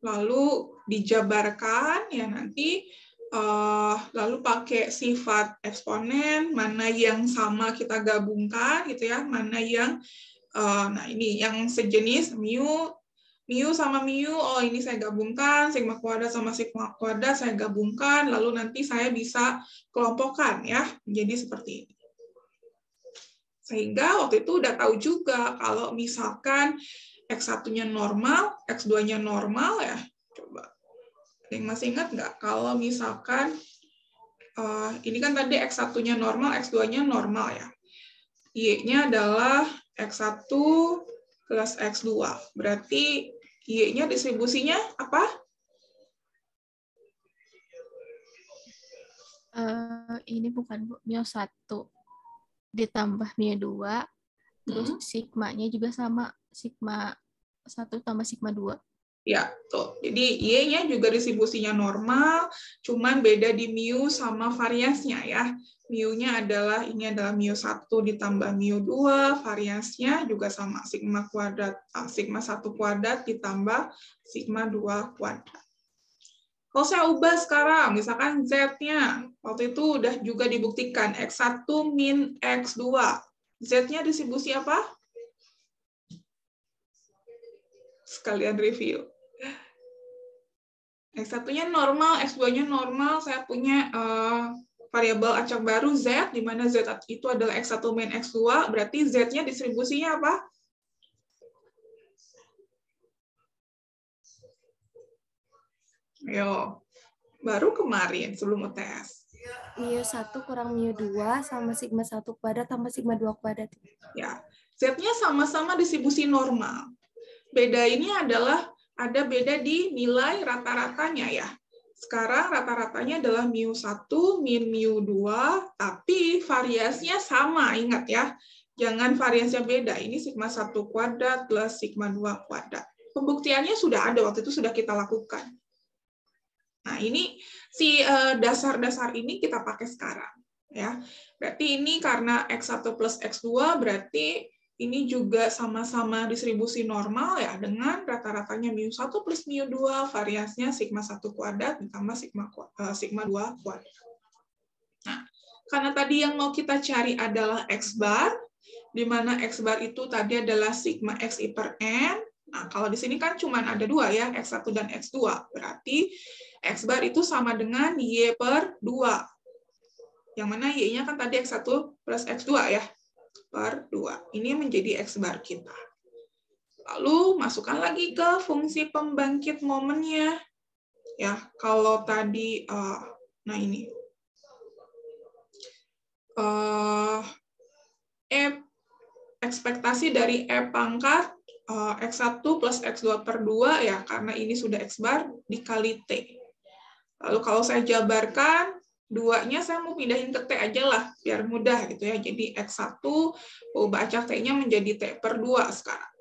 lalu dijabarkan, ya nanti lalu pakai sifat eksponen, mana yang sama kita gabungkan, gitu ya, mana yang, nah ini yang sejenis, mu sama mu, oh ini saya gabungkan, sigma kuadrat sama sigma kuadrat saya gabungkan, lalu nanti saya bisa kelompokkan, ya, menjadi seperti ini. Sehingga waktu itu udah tahu juga kalau misalkan X1-nya normal, X2-nya normal ya. Coba. Ada yang masih ingat nggak? Kalau misalkan ini kan tadi X1-nya normal, X2-nya normal ya. Y-nya adalah X1 plus X2. Berarti Y-nya distribusinya apa? Ini bukan Bu, mu1. ditambah mu 2, terus sigma-nya juga sama, sigma 1 tambah sigma 2. Ya, tuh. Jadi Y-nya juga distribusinya normal, cuman beda di mu sama variasnya ya. Mu-nya adalah, ini adalah mu1 ditambah mu2, variasnya juga sama, sigma kuadrat, sigma 1 kuadrat ditambah sigma 2 kuadrat. Kalau saya ubah sekarang, misalkan Z-nya, waktu itu udah juga dibuktikan, X1 min X2. Z-nya distribusi apa? Sekalian review. X1-nya normal, X2-nya normal, saya punya variabel acak baru Z, di mana Z itu adalah X1 min X2, berarti Z-nya distribusinya apa? Ayo, baru kemarin sebelum UTS. mu1 kurang mu2 sama sigma 1 kuadrat tambah sigma 2 kuadrat. Ya, Z-nya sama-sama distribusi normal. Beda ini adalah ada beda di nilai rata-ratanya ya. Sekarang rata-ratanya adalah mu1 min mu2, tapi variasinya sama, ingat ya. Jangan variasinya beda, ini sigma 1 kuadrat plus sigma 2 kuadrat. Pembuktiannya sudah ada, waktu itu sudah kita lakukan. Nah, ini si dasar-dasar ini kita pakai sekarang. Ya. Berarti ini karena X1 plus X2, berarti ini juga sama-sama distribusi normal ya, dengan rata-ratanya mu1 plus mu2, variasinya sigma 1 kuadrat ditambah sigma 2 kuadrat. Nah, karena tadi yang mau kita cari adalah X bar, di mana X bar itu tadi adalah sigma Xi per N. Nah, kalau di sini kan cuma ada dua ya, X1 dan X2. Berarti X bar itu sama dengan Y per 2. Yang mana Y-nya kan tadi X1 plus X2 ya. Per 2. Ini menjadi X bar kita. Lalu masukkan lagi ke fungsi pembangkit momennya. Ya, kalau tadi nah ini. Ekspektasi dari E pangkat X1 plus X2 per 2 ya, karena ini sudah X bar dikali T. Lalu kalau saya jabarkan 2-nya saya mau pindahin ke T aja lah, biar mudah gitu ya. Jadi X1, ubah acak T-nya menjadi T per 2 sekarang.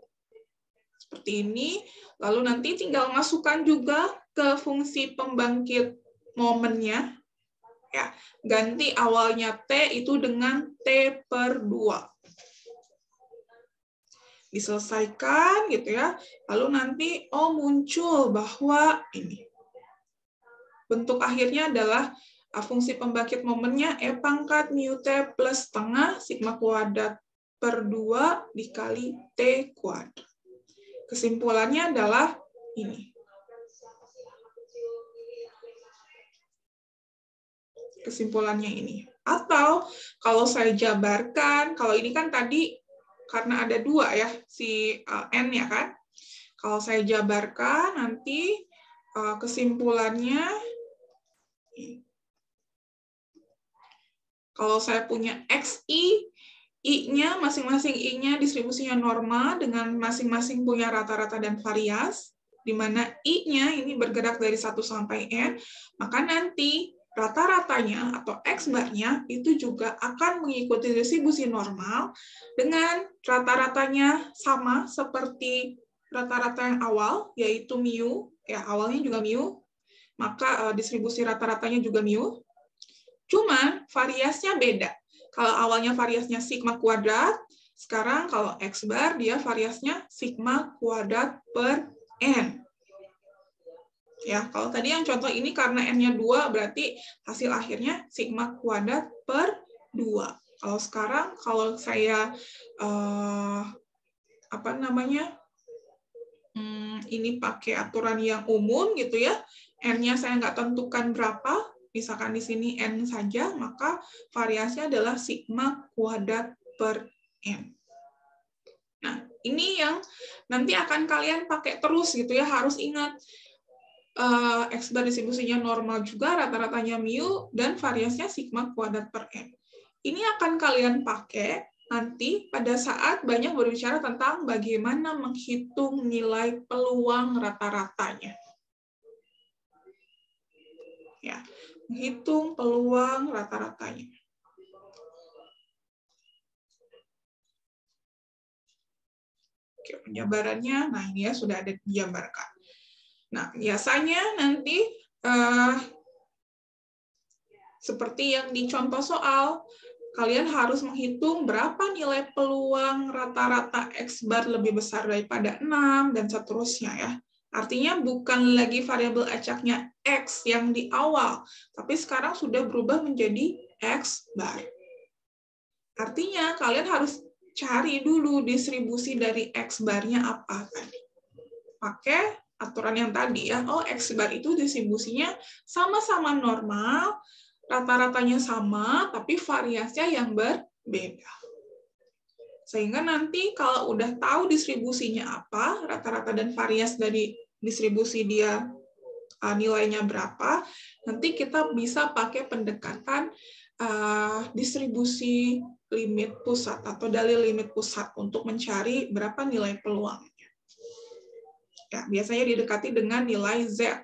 Seperti ini. Lalu nanti tinggal masukkan juga ke fungsi pembangkit momennya. Ya, ganti awalnya T itu dengan T per 2. Diselesaikan gitu ya. Lalu nanti, muncul bahwa ini. Bentuk akhirnya adalah fungsi pembangkit momennya E pangkat mu T plus setengah sigma kuadrat per 2 dikali T kuadrat. Kesimpulannya adalah ini. Kesimpulannya ini. Atau kalau saya jabarkan, kalau ini kan tadi karena ada 2 ya, si N-nya kan. Kalau saya jabarkan nanti kesimpulannya, kalau saya punya XI, I-nya, masing-masing I-nya distribusinya normal dengan masing-masing punya rata-rata dan varias, di mana I-nya ini bergerak dari 1 sampai N, maka nanti rata-ratanya atau X-bar-nya itu juga akan mengikuti distribusi normal dengan rata-ratanya sama seperti rata-rata yang awal, yaitu mu, ya awalnya juga mu, maka distribusi rata-ratanya juga mu. Cuman variasnya beda. Kalau awalnya variasnya sigma kuadrat, sekarang kalau X bar dia variasnya sigma kuadrat per N. Ya, kalau tadi yang contoh ini karena N-nya 2, berarti hasil akhirnya sigma kuadrat per 2. Kalau sekarang, kalau saya ini pakai aturan yang umum gitu ya, N-nya saya nggak tentukan berapa, misalkan di sini N saja, maka variasinya adalah sigma kuadrat per N. Nah, ini yang nanti akan kalian pakai terus gitu ya, harus ingat X bar distribusinya normal juga, rata-ratanya mu, dan variasinya sigma kuadrat per N. Ini akan kalian pakai nanti pada saat banyak berbicara tentang bagaimana menghitung nilai peluang rata-ratanya. Ya, menghitung peluang rata-ratanya. Oke, penjabarannya, nah ini ya sudah ada dijabarkan. Nah, biasanya nanti seperti yang di contoh soal, kalian harus menghitung berapa nilai peluang rata-rata X bar lebih besar daripada 6, dan seterusnya ya. Artinya bukan lagi variabel acaknya X yang di awal, tapi sekarang sudah berubah menjadi X bar. Artinya kalian harus cari dulu distribusi dari X barnya apa tadi. Pakai aturan yang tadi ya, oh X bar itu distribusinya sama-sama normal, rata-ratanya sama, tapi variasinya yang berbeda. Sehingga nanti kalau udah tahu distribusinya apa, rata-rata dan variasi dari distribusi dia nilainya berapa, nanti kita bisa pakai pendekatan distribusi limit pusat atau dalil limit pusat untuk mencari berapa nilai peluang. Ya, biasanya didekati dengan nilai Z.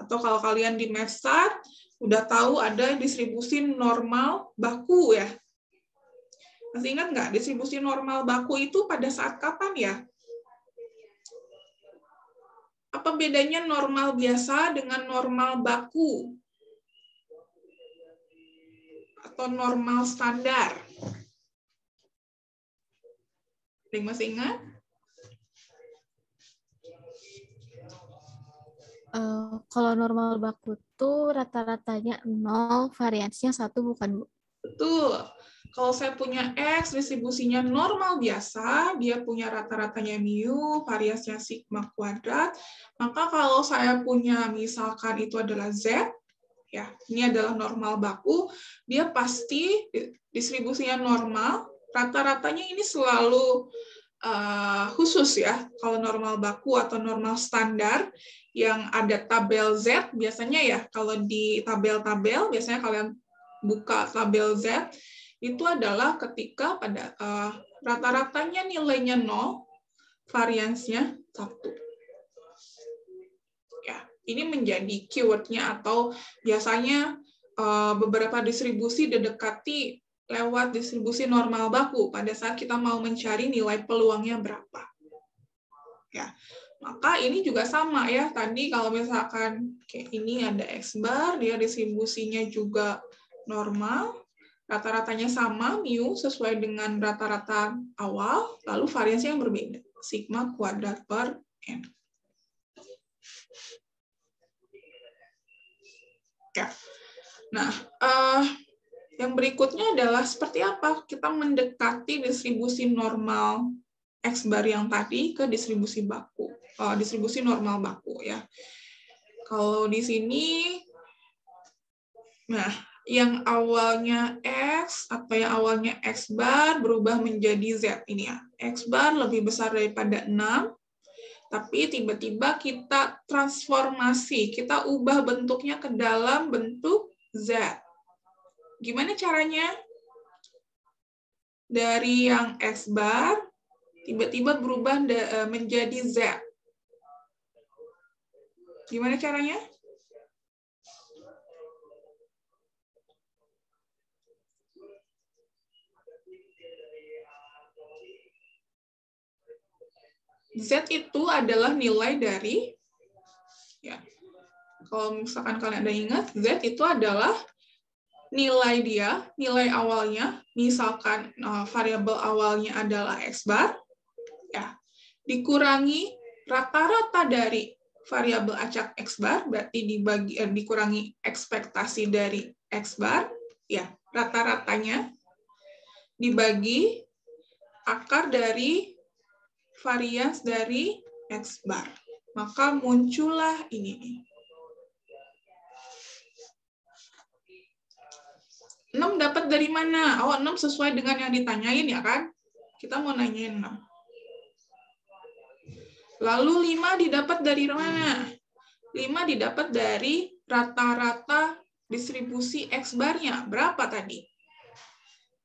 Atau kalau kalian di Mathstat, udah tahu ada distribusi normal baku ya. Masih ingat nggak distribusi normal baku itu pada saat kapan ya? Apa bedanya normal biasa dengan normal baku? Atau normal standar? Ada yang masih ingat? Kalau normal baku tuh rata-ratanya 0, variasinya 1 bukan, Bu? Betul. Kalau saya punya X, distribusinya normal biasa, dia punya rata-ratanya mu, variasinya sigma kuadrat, maka kalau saya punya misalkan itu adalah Z, ya ini adalah normal baku, dia pasti distribusinya normal, rata-ratanya ini selalu khusus ya. Kalau normal baku atau normal standar, yang ada tabel Z, biasanya ya, kalau di tabel-tabel, biasanya kalian buka tabel Z, itu adalah ketika pada rata-ratanya nilainya 0, variansnya 1. Ya, ini menjadi keyword-nya, atau biasanya beberapa distribusi didekati lewat distribusi normal baku pada saat kita mau mencari nilai peluangnya berapa. Ya. Maka ini juga sama ya, tadi kalau misalkan kayak ini ada X bar, dia distribusinya juga normal, rata-ratanya sama, mu sesuai dengan rata-rata awal, lalu variasi yang berbeda, sigma kuadrat per n. Ya. Nah, yang berikutnya adalah seperti apa kita mendekati distribusi normal X bar yang tadi ke distribusi baku. Distribusi normal baku ya. Kalau di sini, nah yang awalnya X atau yang awalnya X bar berubah menjadi Z ini ya. X bar lebih besar daripada 6, tapi tiba-tiba kita transformasi, kita ubah bentuknya ke dalam bentuk Z. Gimana caranya? Dari yang X bar tiba-tiba berubah menjadi Z. Gimana caranya? Z itu adalah nilai dari, ya, kalau misalkan kalian ada ingat, Z itu adalah nilai dia, nilai awalnya, misalkan variabel awalnya adalah X bar, ya, dikurangi rata-rata dari variabel acak X bar, berarti dikurangi ekspektasi dari X bar, ya, rata-ratanya, dibagi akar dari varians dari X bar. Maka muncullah ini nih. 6 dapat dari mana? Oh, 6 sesuai dengan yang ditanyain ya kan? Kita mau nanyain 6. Lalu 5 didapat dari mana? 5 didapat dari rata-rata distribusi X bar-nya. Berapa tadi?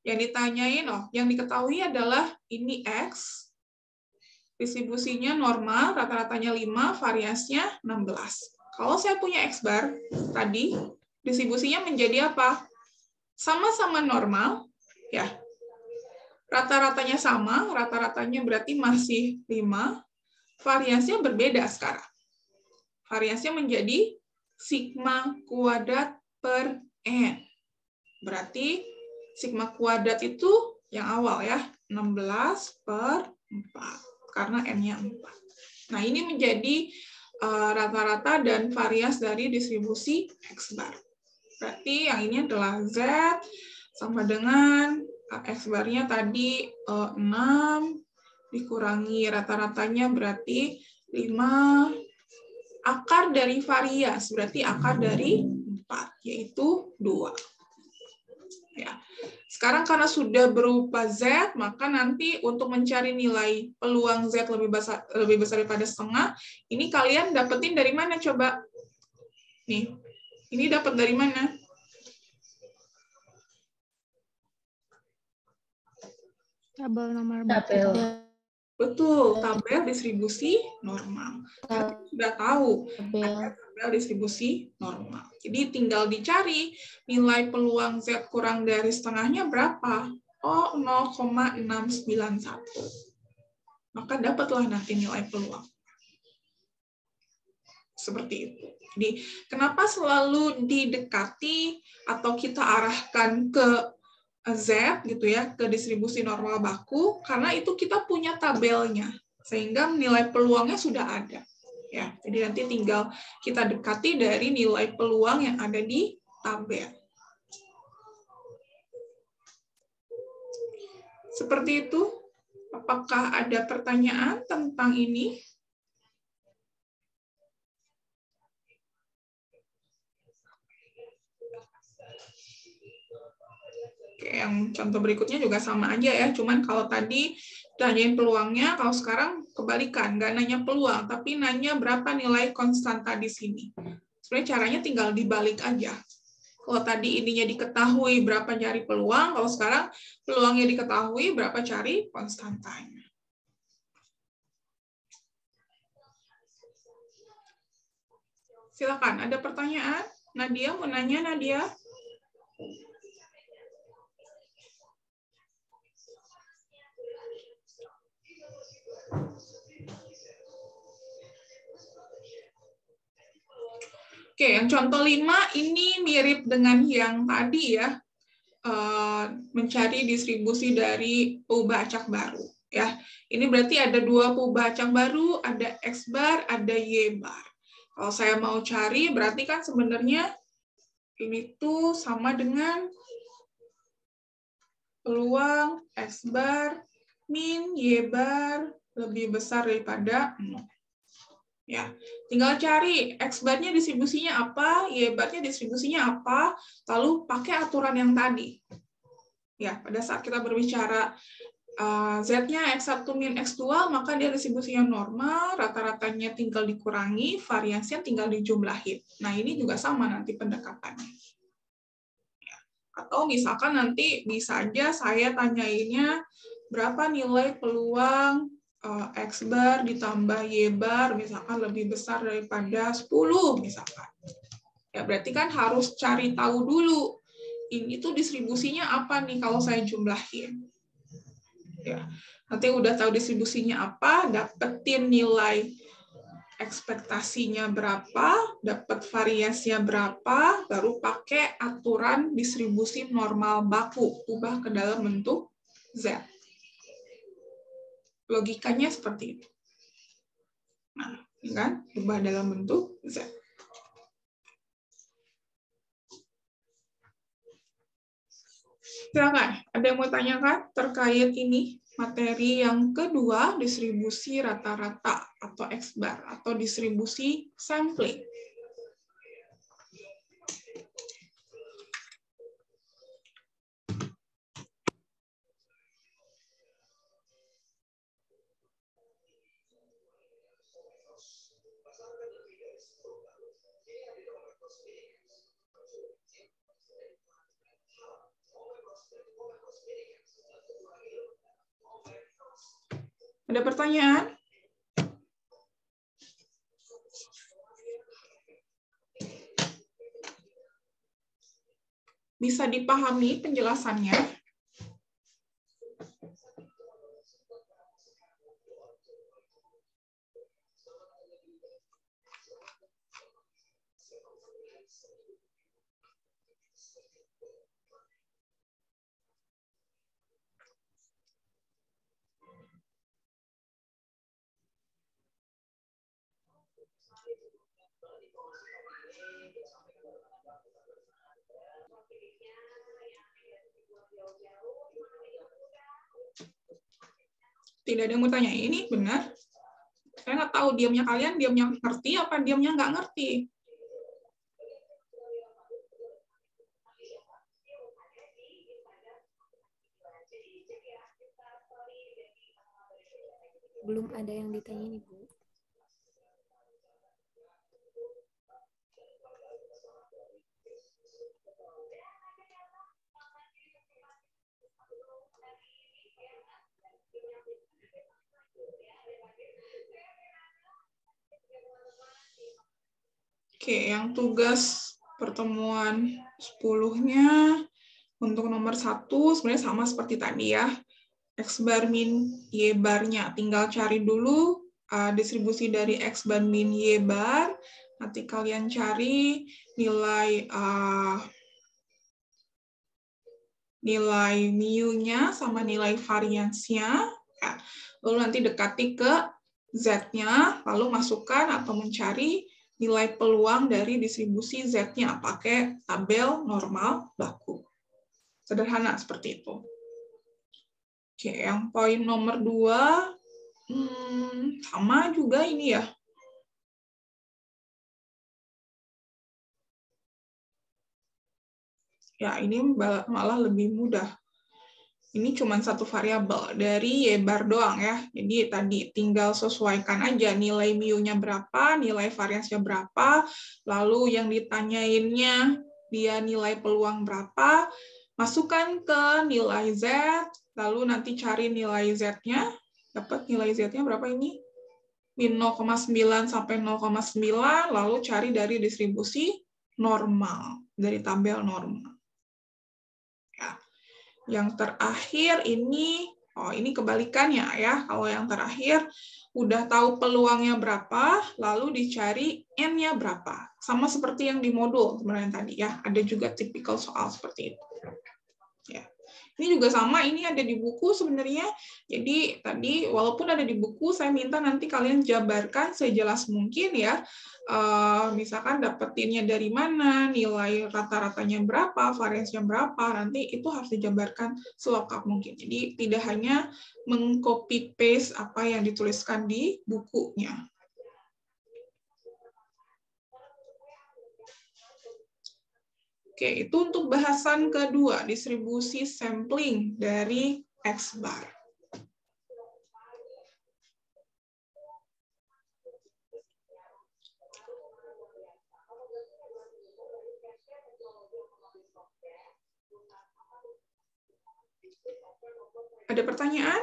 Yang ditanyain, yang diketahui adalah ini X, distribusinya normal, rata-ratanya 5, variasinya 16. Kalau saya punya X bar, tadi distribusinya menjadi apa? Sama-sama normal, ya. Rata-ratanya sama, rata-ratanya berarti masih 5. Variasinya berbeda sekarang. Variasinya menjadi sigma kuadrat per N. Berarti sigma kuadrat itu yang awal ya, 16 per 4. Karena N-nya 4. Nah, ini menjadi rata-rata dan varias dari distribusi X-bar. Berarti yang ini adalah Z sama dengan X-bar-nya tadi 6 dikurangi rata-ratanya berarti 5 akar dari varias, berarti akar dari 4, yaitu 2. Ya. Sekarang karena sudah berupa Z, maka nanti untuk mencari nilai peluang Z lebih besar daripada setengah, ini kalian dapetin dari mana coba? Nih, ini dapat dari mana? Tabel nomor Tabel. Betul, tabel distribusi normal. Kalian sudah tahu ada tabel distribusi normal. Jadi tinggal dicari nilai peluang Z kurang dari setengahnya berapa? Oh, 0,691. Maka dapatlah nanti nilai peluang. Seperti itu. Jadi, kenapa selalu didekati atau kita arahkan ke Z gitu ya, ke distribusi normal baku, karena itu kita punya tabelnya, sehingga nilai peluangnya sudah ada. Ya, jadi nanti tinggal kita dekati dari nilai peluang yang ada di tabel. Seperti itu. Apakah ada pertanyaan tentang ini? Oke, yang contoh berikutnya juga sama aja ya, cuman kalau tadi tanyain peluangnya, kalau sekarang kebalikan, nggak nanya peluang, tapi nanya berapa nilai konstanta di sini. Sebenarnya caranya tinggal dibalik aja. Kalau tadi ininya diketahui berapa cari peluang, kalau sekarang peluangnya diketahui berapa cari konstantanya. Silakan, ada pertanyaan? Nadia, mau nanya Nadia? Oke, yang contoh 5 ini mirip dengan yang tadi ya, mencari distribusi dari peubah acak baru. Ya, ini berarti ada 2 peubah acak baru, ada X bar, ada Y bar. Kalau saya mau cari, berarti kan sebenarnya ini tuh sama dengan peluang X bar min Y bar lebih besar daripada 0. Ya, tinggal cari X bar-nya distribusinya apa, Y bar-nya distribusinya apa, lalu pakai aturan yang tadi. Ya, pada saat kita berbicara Z-nya X1 min X2, maka dia distribusinya normal, rata-ratanya tinggal dikurangi, variasinya tinggal dijumlahin. Nah, ini juga sama nanti pendekatannya. Ya. Atau misalkan nanti bisa aja saya tanyainnya berapa nilai peluang X bar ditambah Y bar misalkan lebih besar daripada 10 misalkan. Ya berarti kan harus cari tahu dulu ini tuh distribusinya apa nih kalau saya jumlahin. Ya. Nanti udah tahu distribusinya apa, dapetin nilai ekspektasinya berapa, dapat variasinya berapa, baru pakai aturan distribusi normal baku, ubah ke dalam bentuk Z. Logikanya seperti itu. Nah, ini kan ubah dalam bentuk Z. Silakan, ada yang mau tanyakan terkait ini? Materi yang kedua, distribusi rata-rata atau X bar atau distribusi sampling. Ada pertanyaan? Bisa dipahami penjelasannya? Tidak ada yang mau tanya, ini benar? Saya nggak tahu diamnya kalian, diamnya ngerti apa diamnya nggak ngerti. Belum ada yang ditanya nih, Bu. Oke, yang tugas pertemuan 10-nya untuk nomor 1 sebenarnya sama seperti tadi ya. X bar min Y barnya. Tinggal cari dulu distribusi dari X bar min Y bar. Nanti kalian cari nilai nilai mu-nya sama nilai variansnya. Ya. Lalu nanti dekati ke Z-nya, lalu masukkan atau mencari nilai peluang dari distribusi Z-nya pakai tabel normal baku. Sederhana seperti itu. Oke, yang poin nomor 2, sama juga ini ya. Ya, ini malah lebih mudah. Ini cuma satu variabel dari Y bar doang ya. Jadi tadi tinggal sesuaikan aja nilai mu-nya berapa, nilai variansnya berapa, lalu yang ditanyainnya dia nilai peluang berapa, masukkan ke nilai Z, lalu nanti cari nilai Z-nya, dapat nilai Z-nya berapa ini? Min 0,9 sampai 0,9, lalu cari dari distribusi normal, dari tabel normal. Ya. Yang terakhir ini, ini kebalikannya ya. Kalau yang terakhir udah tahu peluangnya berapa, lalu dicari N-nya berapa. Sama seperti yang di modul sebenarnya tadi ya. Ada juga tipikal soal seperti itu. Ya. Ini juga sama, ini ada di buku sebenarnya. Jadi tadi walaupun ada di buku, saya minta nanti kalian jabarkan sejelas mungkin ya. Misalkan dapetinnya dari mana, nilai rata-ratanya berapa, variasinya berapa, nanti itu harus dijabarkan selengkap mungkin. Jadi tidak hanya meng-copy paste apa yang dituliskan di bukunya. Oke, itu untuk bahasan kedua, distribusi sampling dari X bar. Ada pertanyaan?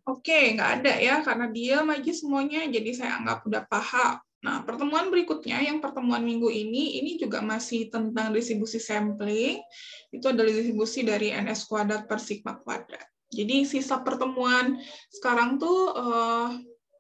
Oke, nggak ada ya, karena diam aja semuanya, jadi saya anggap udah paham. Nah, pertemuan berikutnya, yang pertemuan minggu ini juga masih tentang distribusi sampling, itu adalah distribusi dari NS kuadrat per sigma kuadrat. Jadi sisa pertemuan sekarang tuh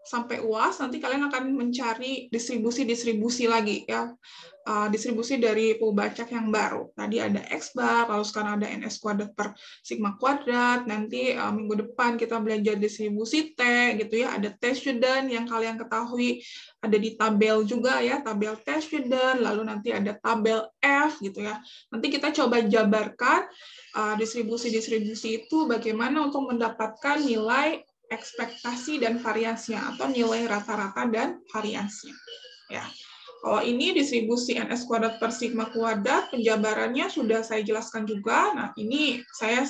sampai UAS, nanti kalian akan mencari distribusi lagi ya. Distribusi dari Pubacak yang baru. Tadi ada X bar, lalu sekarang ada NS kuadrat per sigma kuadrat. Nanti minggu depan kita belajar distribusi T gitu ya. Ada T student yang kalian ketahui ada di tabel juga ya, tabel T student, lalu nanti ada tabel F gitu ya. Nanti kita coba jabarkan distribusi-distribusi itu bagaimana untuk mendapatkan nilai ekspektasi dan variasinya atau nilai rata-rata dan variasinya. Ya. Kalau ini distribusi NS kuadrat per sigma kuadrat, penjabarannya sudah saya jelaskan juga. Nah, ini saya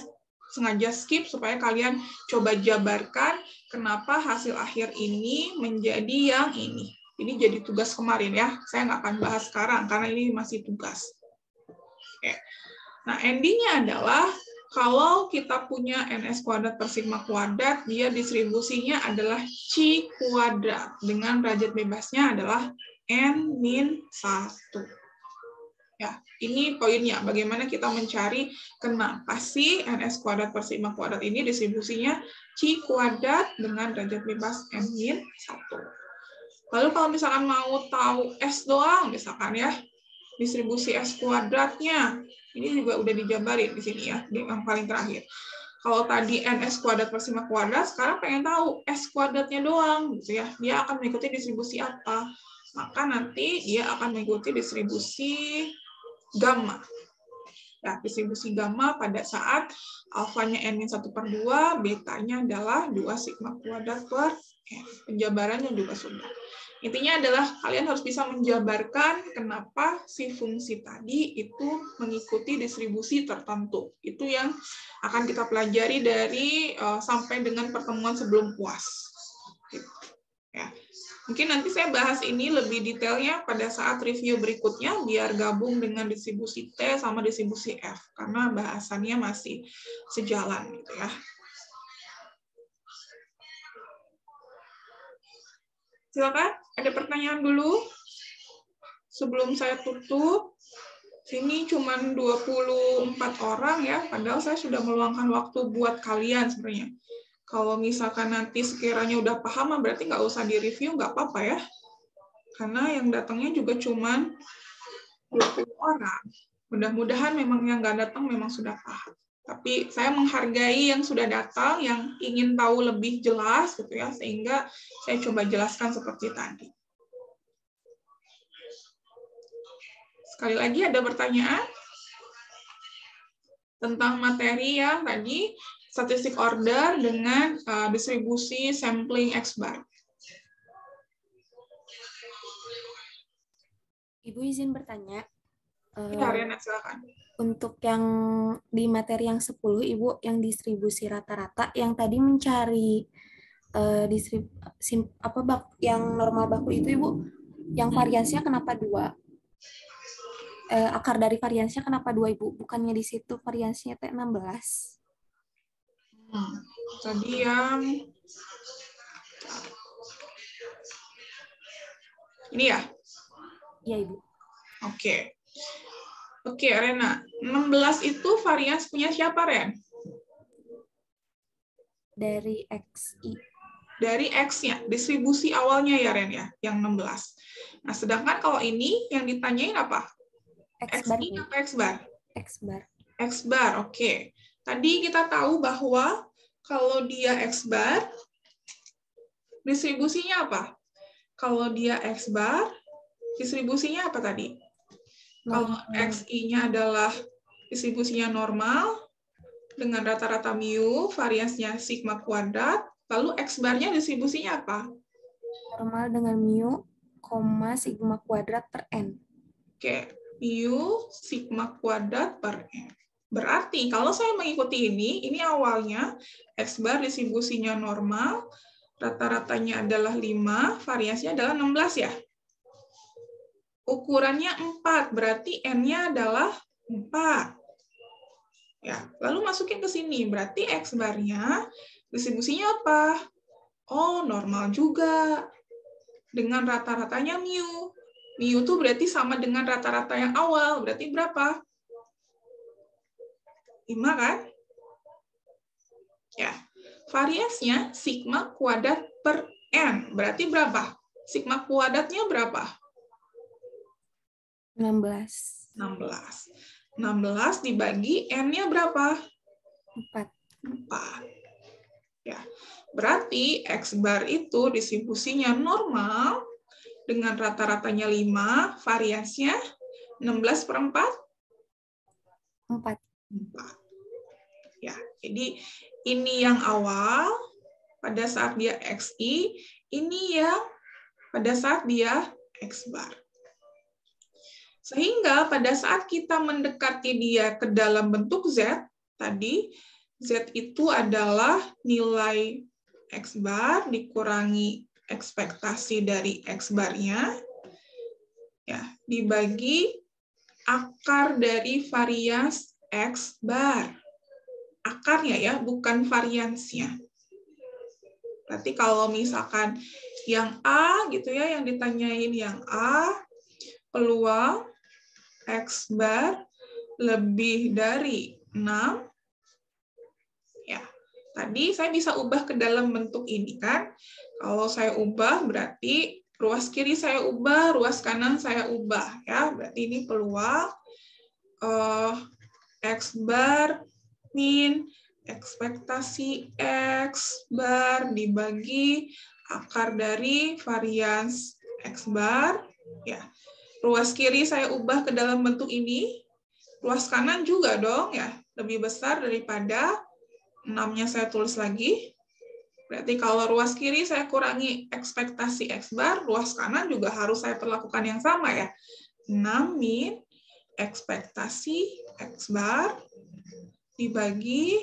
sengaja skip supaya kalian coba jabarkan kenapa hasil akhir ini menjadi yang ini. Ini jadi tugas kemarin ya. Saya nggak akan bahas sekarang karena ini masih tugas. Oke. Nah, endingnya adalah kalau kita punya NS kuadrat per sigma kuadrat, dia distribusinya adalah C kuadrat dengan derajat bebasnya adalah N-1. Ya, ini poinnya. Bagaimana kita mencari kenapa sih NS kuadrat per sigma kuadrat ini distribusinya C kuadrat dengan derajat bebas N-1. Lalu kalau misalkan mau tahu S doang, misalkan ya, distribusi S kuadratnya, ini juga udah dijabarin di sini ya, di yang paling terakhir. Kalau tadi NS kuadrat per sigma kuadrat, sekarang pengen tahu S kuadratnya doang, gitu ya. Dia akan mengikuti distribusi apa? Maka nanti dia akan mengikuti distribusi gamma. Ya, distribusi gamma pada saat alfanya N-1/2, betanya adalah 2 sigma kuadrat per N. Penjabarannya juga sudah. Intinya adalah kalian harus bisa menjabarkan kenapa si fungsi tadi itu mengikuti distribusi tertentu. Itu yang akan kita pelajari dari sampai dengan pertemuan sebelum UAS. Ya. Mungkin nanti saya bahas ini lebih detailnya pada saat review berikutnya, biar gabung dengan distribusi T sama distribusi F, karena bahasannya masih sejalan gitu ya. Silakan, ada pertanyaan dulu sebelum saya tutup. Sini cuma 24 orang ya, padahal saya sudah meluangkan waktu buat kalian sebenarnya. Kalau misalkan nanti sekiranya udah paham, berarti nggak usah di-review, nggak apa-apa ya. Karena yang datangnya juga cuma 20 orang. Mudah-mudahan memang yang nggak datang memang sudah paham. Tapi saya menghargai yang sudah datang, yang ingin tahu lebih jelas, gitu ya, sehingga saya coba jelaskan seperti tadi. Sekali lagi ada pertanyaan tentang materi yang tadi, statistik order dengan distribusi sampling X-bar. Ibu izin bertanya. Ya, Riana, silakan. Untuk yang di materi yang 10, Ibu, yang distribusi rata-rata, yang tadi mencari yang normal baku itu, Ibu, yang variansinya kenapa 2? Akar dari variansinya kenapa 2, Ibu? Bukannya di situ variansinya T16? Tadi yang ini ya? Iya, Ibu. Oke. Oke, Rena. 16 itu varians punya siapa, Ren? Dari XI. Dari X-nya, distribusi awalnya ya, Ren, ya, yang 16. Nah, sedangkan kalau ini yang ditanyain apa? X-bar. XI atau X-bar? X-bar. X-bar, oke. Tadi kita tahu bahwa kalau dia X-bar, distribusinya apa? Kalau dia X-bar, distribusinya apa tadi? Kalau XI-nya adalah distribusinya normal, dengan rata-rata mu, variansnya sigma kuadrat, lalu X-bar-nya distribusinya apa? Normal dengan mu, sigma kuadrat per N. Oke, mu sigma kuadrat per N. Berarti kalau saya mengikuti ini awalnya X-bar distribusinya normal, rata-ratanya adalah 5, variasinya adalah 16 ya. Ukurannya 4, berarti N-nya adalah 4. Ya, lalu masukin ke sini, berarti X-bar-nya distribusinya apa? Oh, normal juga. Dengan rata-ratanya mu. Mu itu berarti sama dengan rata-rata yang awal, berarti berapa? 5 kan? Ya. Variasinya sigma kuadrat per N. Berarti berapa? Sigma kuadratnya berapa? 16. 16 dibagi N-nya berapa? 4. Ya. Berarti X-bar itu distribusinya normal dengan rata-ratanya 5, variasinya 16 per 4? 4. Ya, jadi ini yang awal pada saat dia XI, ini yang pada saat dia X-bar. Sehingga pada saat kita mendekati dia ke dalam bentuk Z, tadi Z itu adalah nilai X-bar dikurangi ekspektasi dari X-bar-nya, ya, dibagi akar dari varians X-bar. Akarnya ya, bukan variansnya. Berarti kalau misalkan yang A gitu ya, yang ditanyain yang A, peluang X bar lebih dari 6. Ya, tadi saya bisa ubah ke dalam bentuk ini kan. Kalau saya ubah berarti ruas kiri saya ubah, ruas kanan saya ubah. Ya, berarti ini peluang X bar min ekspektasi X bar dibagi akar dari varians X bar. Ya, ruas kiri saya ubah ke dalam bentuk ini. Ruas kanan juga dong ya, lebih besar daripada 6-nya saya tulis lagi. Berarti kalau ruas kiri saya kurangi ekspektasi X bar, ruas kanan juga harus saya perlakukan yang sama ya. 6 min ekspektasi X bar dibagi,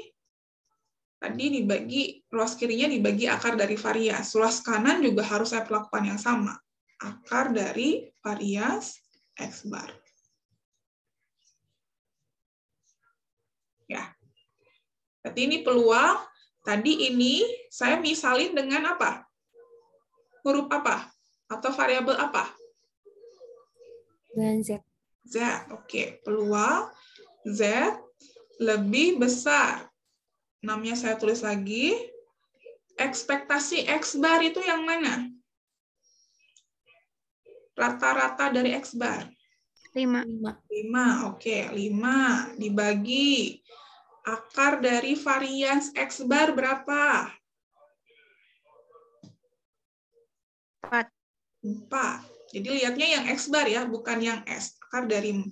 tadi dibagi, ruas kirinya dibagi akar dari varias. Ruas kanan juga harus saya perlakukan yang sama. Akar dari varias X bar. Ya. Berarti ini peluang. Tadi ini saya misalin dengan apa? Huruf apa? Atau variabel apa? Dengan Z. Z. Oke. Peluang Z lebih besar. 6-nya saya tulis lagi. Ekspektasi X bar itu yang mana? Rata-rata dari X bar. 5. 5. Oke. 5 dibagi akar dari varians X bar berapa? 4. 4. Jadi lihatnya yang X bar ya, bukan yang S. Akar dari 4.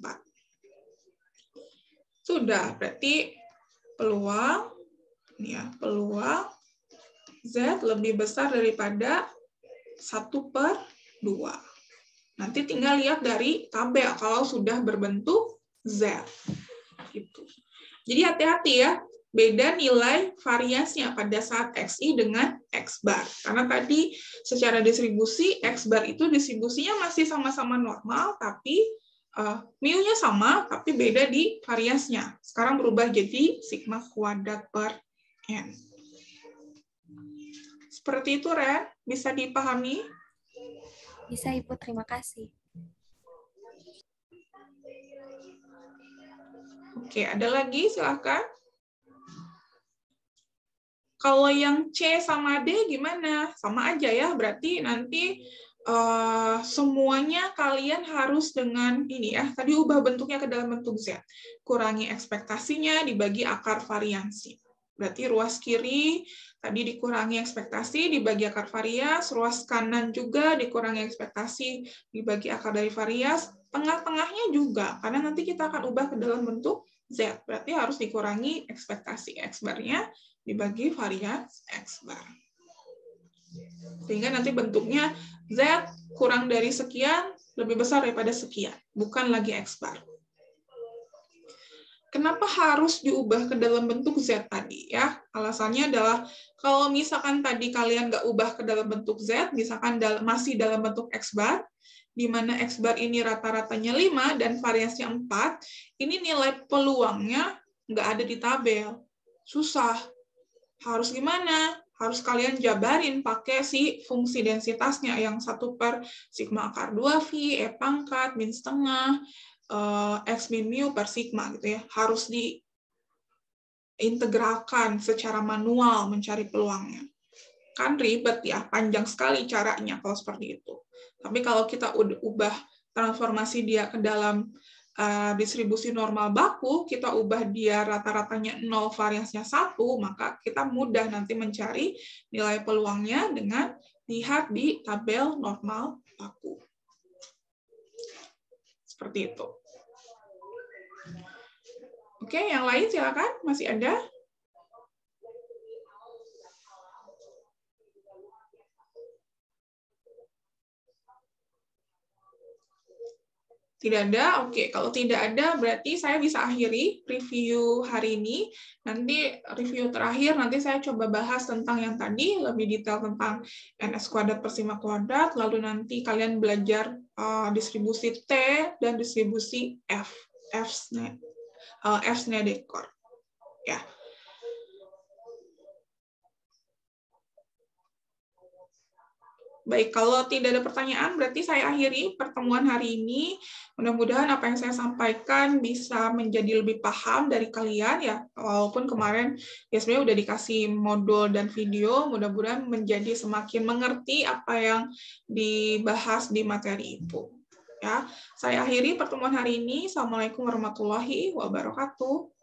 Sudah, berarti peluang ini ya, peluang Z lebih besar daripada 1/2. Nanti tinggal lihat dari tabel kalau sudah berbentuk Z. Gitu. Jadi hati-hati ya, beda nilai variansnya pada saat XI dengan X bar. Karena tadi secara distribusi, X bar itu distribusinya masih sama-sama normal, tapi mu-nya sama, tapi beda di variansnya. Sekarang berubah jadi sigma kuadrat per N. Seperti itu, Ren. Bisa dipahami? Bisa, Ibu. Terima kasih. Oke, ada lagi? Silakan. Kalau yang C sama D gimana? Sama aja ya, berarti nanti semuanya kalian harus dengan ini ya, tadi ubah bentuknya ke dalam bentuk Z. Kurangi ekspektasinya dibagi akar variansi. Berarti ruas kiri tadi dikurangi ekspektasi dibagi akar varias, ruas kanan juga dikurangi ekspektasi dibagi akar dari varias, tengah-tengahnya juga, karena nanti kita akan ubah ke dalam bentuk Z. Berarti harus dikurangi ekspektasi X bar-nya dibagi varians X bar. Sehingga nanti bentuknya Z kurang dari sekian lebih besar daripada sekian, bukan lagi X bar. Kenapa harus diubah ke dalam bentuk Z tadi ya? Alasannya adalah kalau misalkan tadi kalian nggak ubah ke dalam bentuk Z, misalkan masih dalam bentuk X bar, di mana X bar ini rata-ratanya 5 dan variasinya 4, ini nilai peluangnya nggak ada di tabel. Susah. Harus gimana? Harus kalian jabarin pakai si fungsi densitasnya yang 1/sigma akar 2 E pangkat, min setengah, X min mu per sigma gitu ya. Harus diintegralkan secara manual mencari peluangnya. Kan ribet ya, panjang sekali caranya kalau seperti itu. Tapi kalau kita ubah transformasi dia ke dalam distribusi normal baku, kita ubah dia rata-ratanya 0, variansnya 1, maka kita mudah nanti mencari nilai peluangnya dengan lihat di tabel normal baku. Seperti itu. Oke, yang lain silakan, masih ada? Tidak ada? Oke, kalau tidak ada berarti saya bisa akhiri review hari ini. Nanti review terakhir, nanti saya coba bahas tentang yang tadi, lebih detail tentang NS kuadrat per sigma kuadrat, lalu nanti kalian belajar distribusi T dan distribusi F, F-Snedeker. Ya. Baik, kalau tidak ada pertanyaan, berarti saya akhiri pertemuan hari ini. Mudah-mudahan apa yang saya sampaikan bisa menjadi lebih paham dari kalian ya. Walaupun kemarin ya sebenarnya udah dikasih modul dan video, mudah-mudahan menjadi semakin mengerti apa yang dibahas di materi itu. Ya, saya akhiri pertemuan hari ini. Assalamualaikum warahmatullahi wabarakatuh.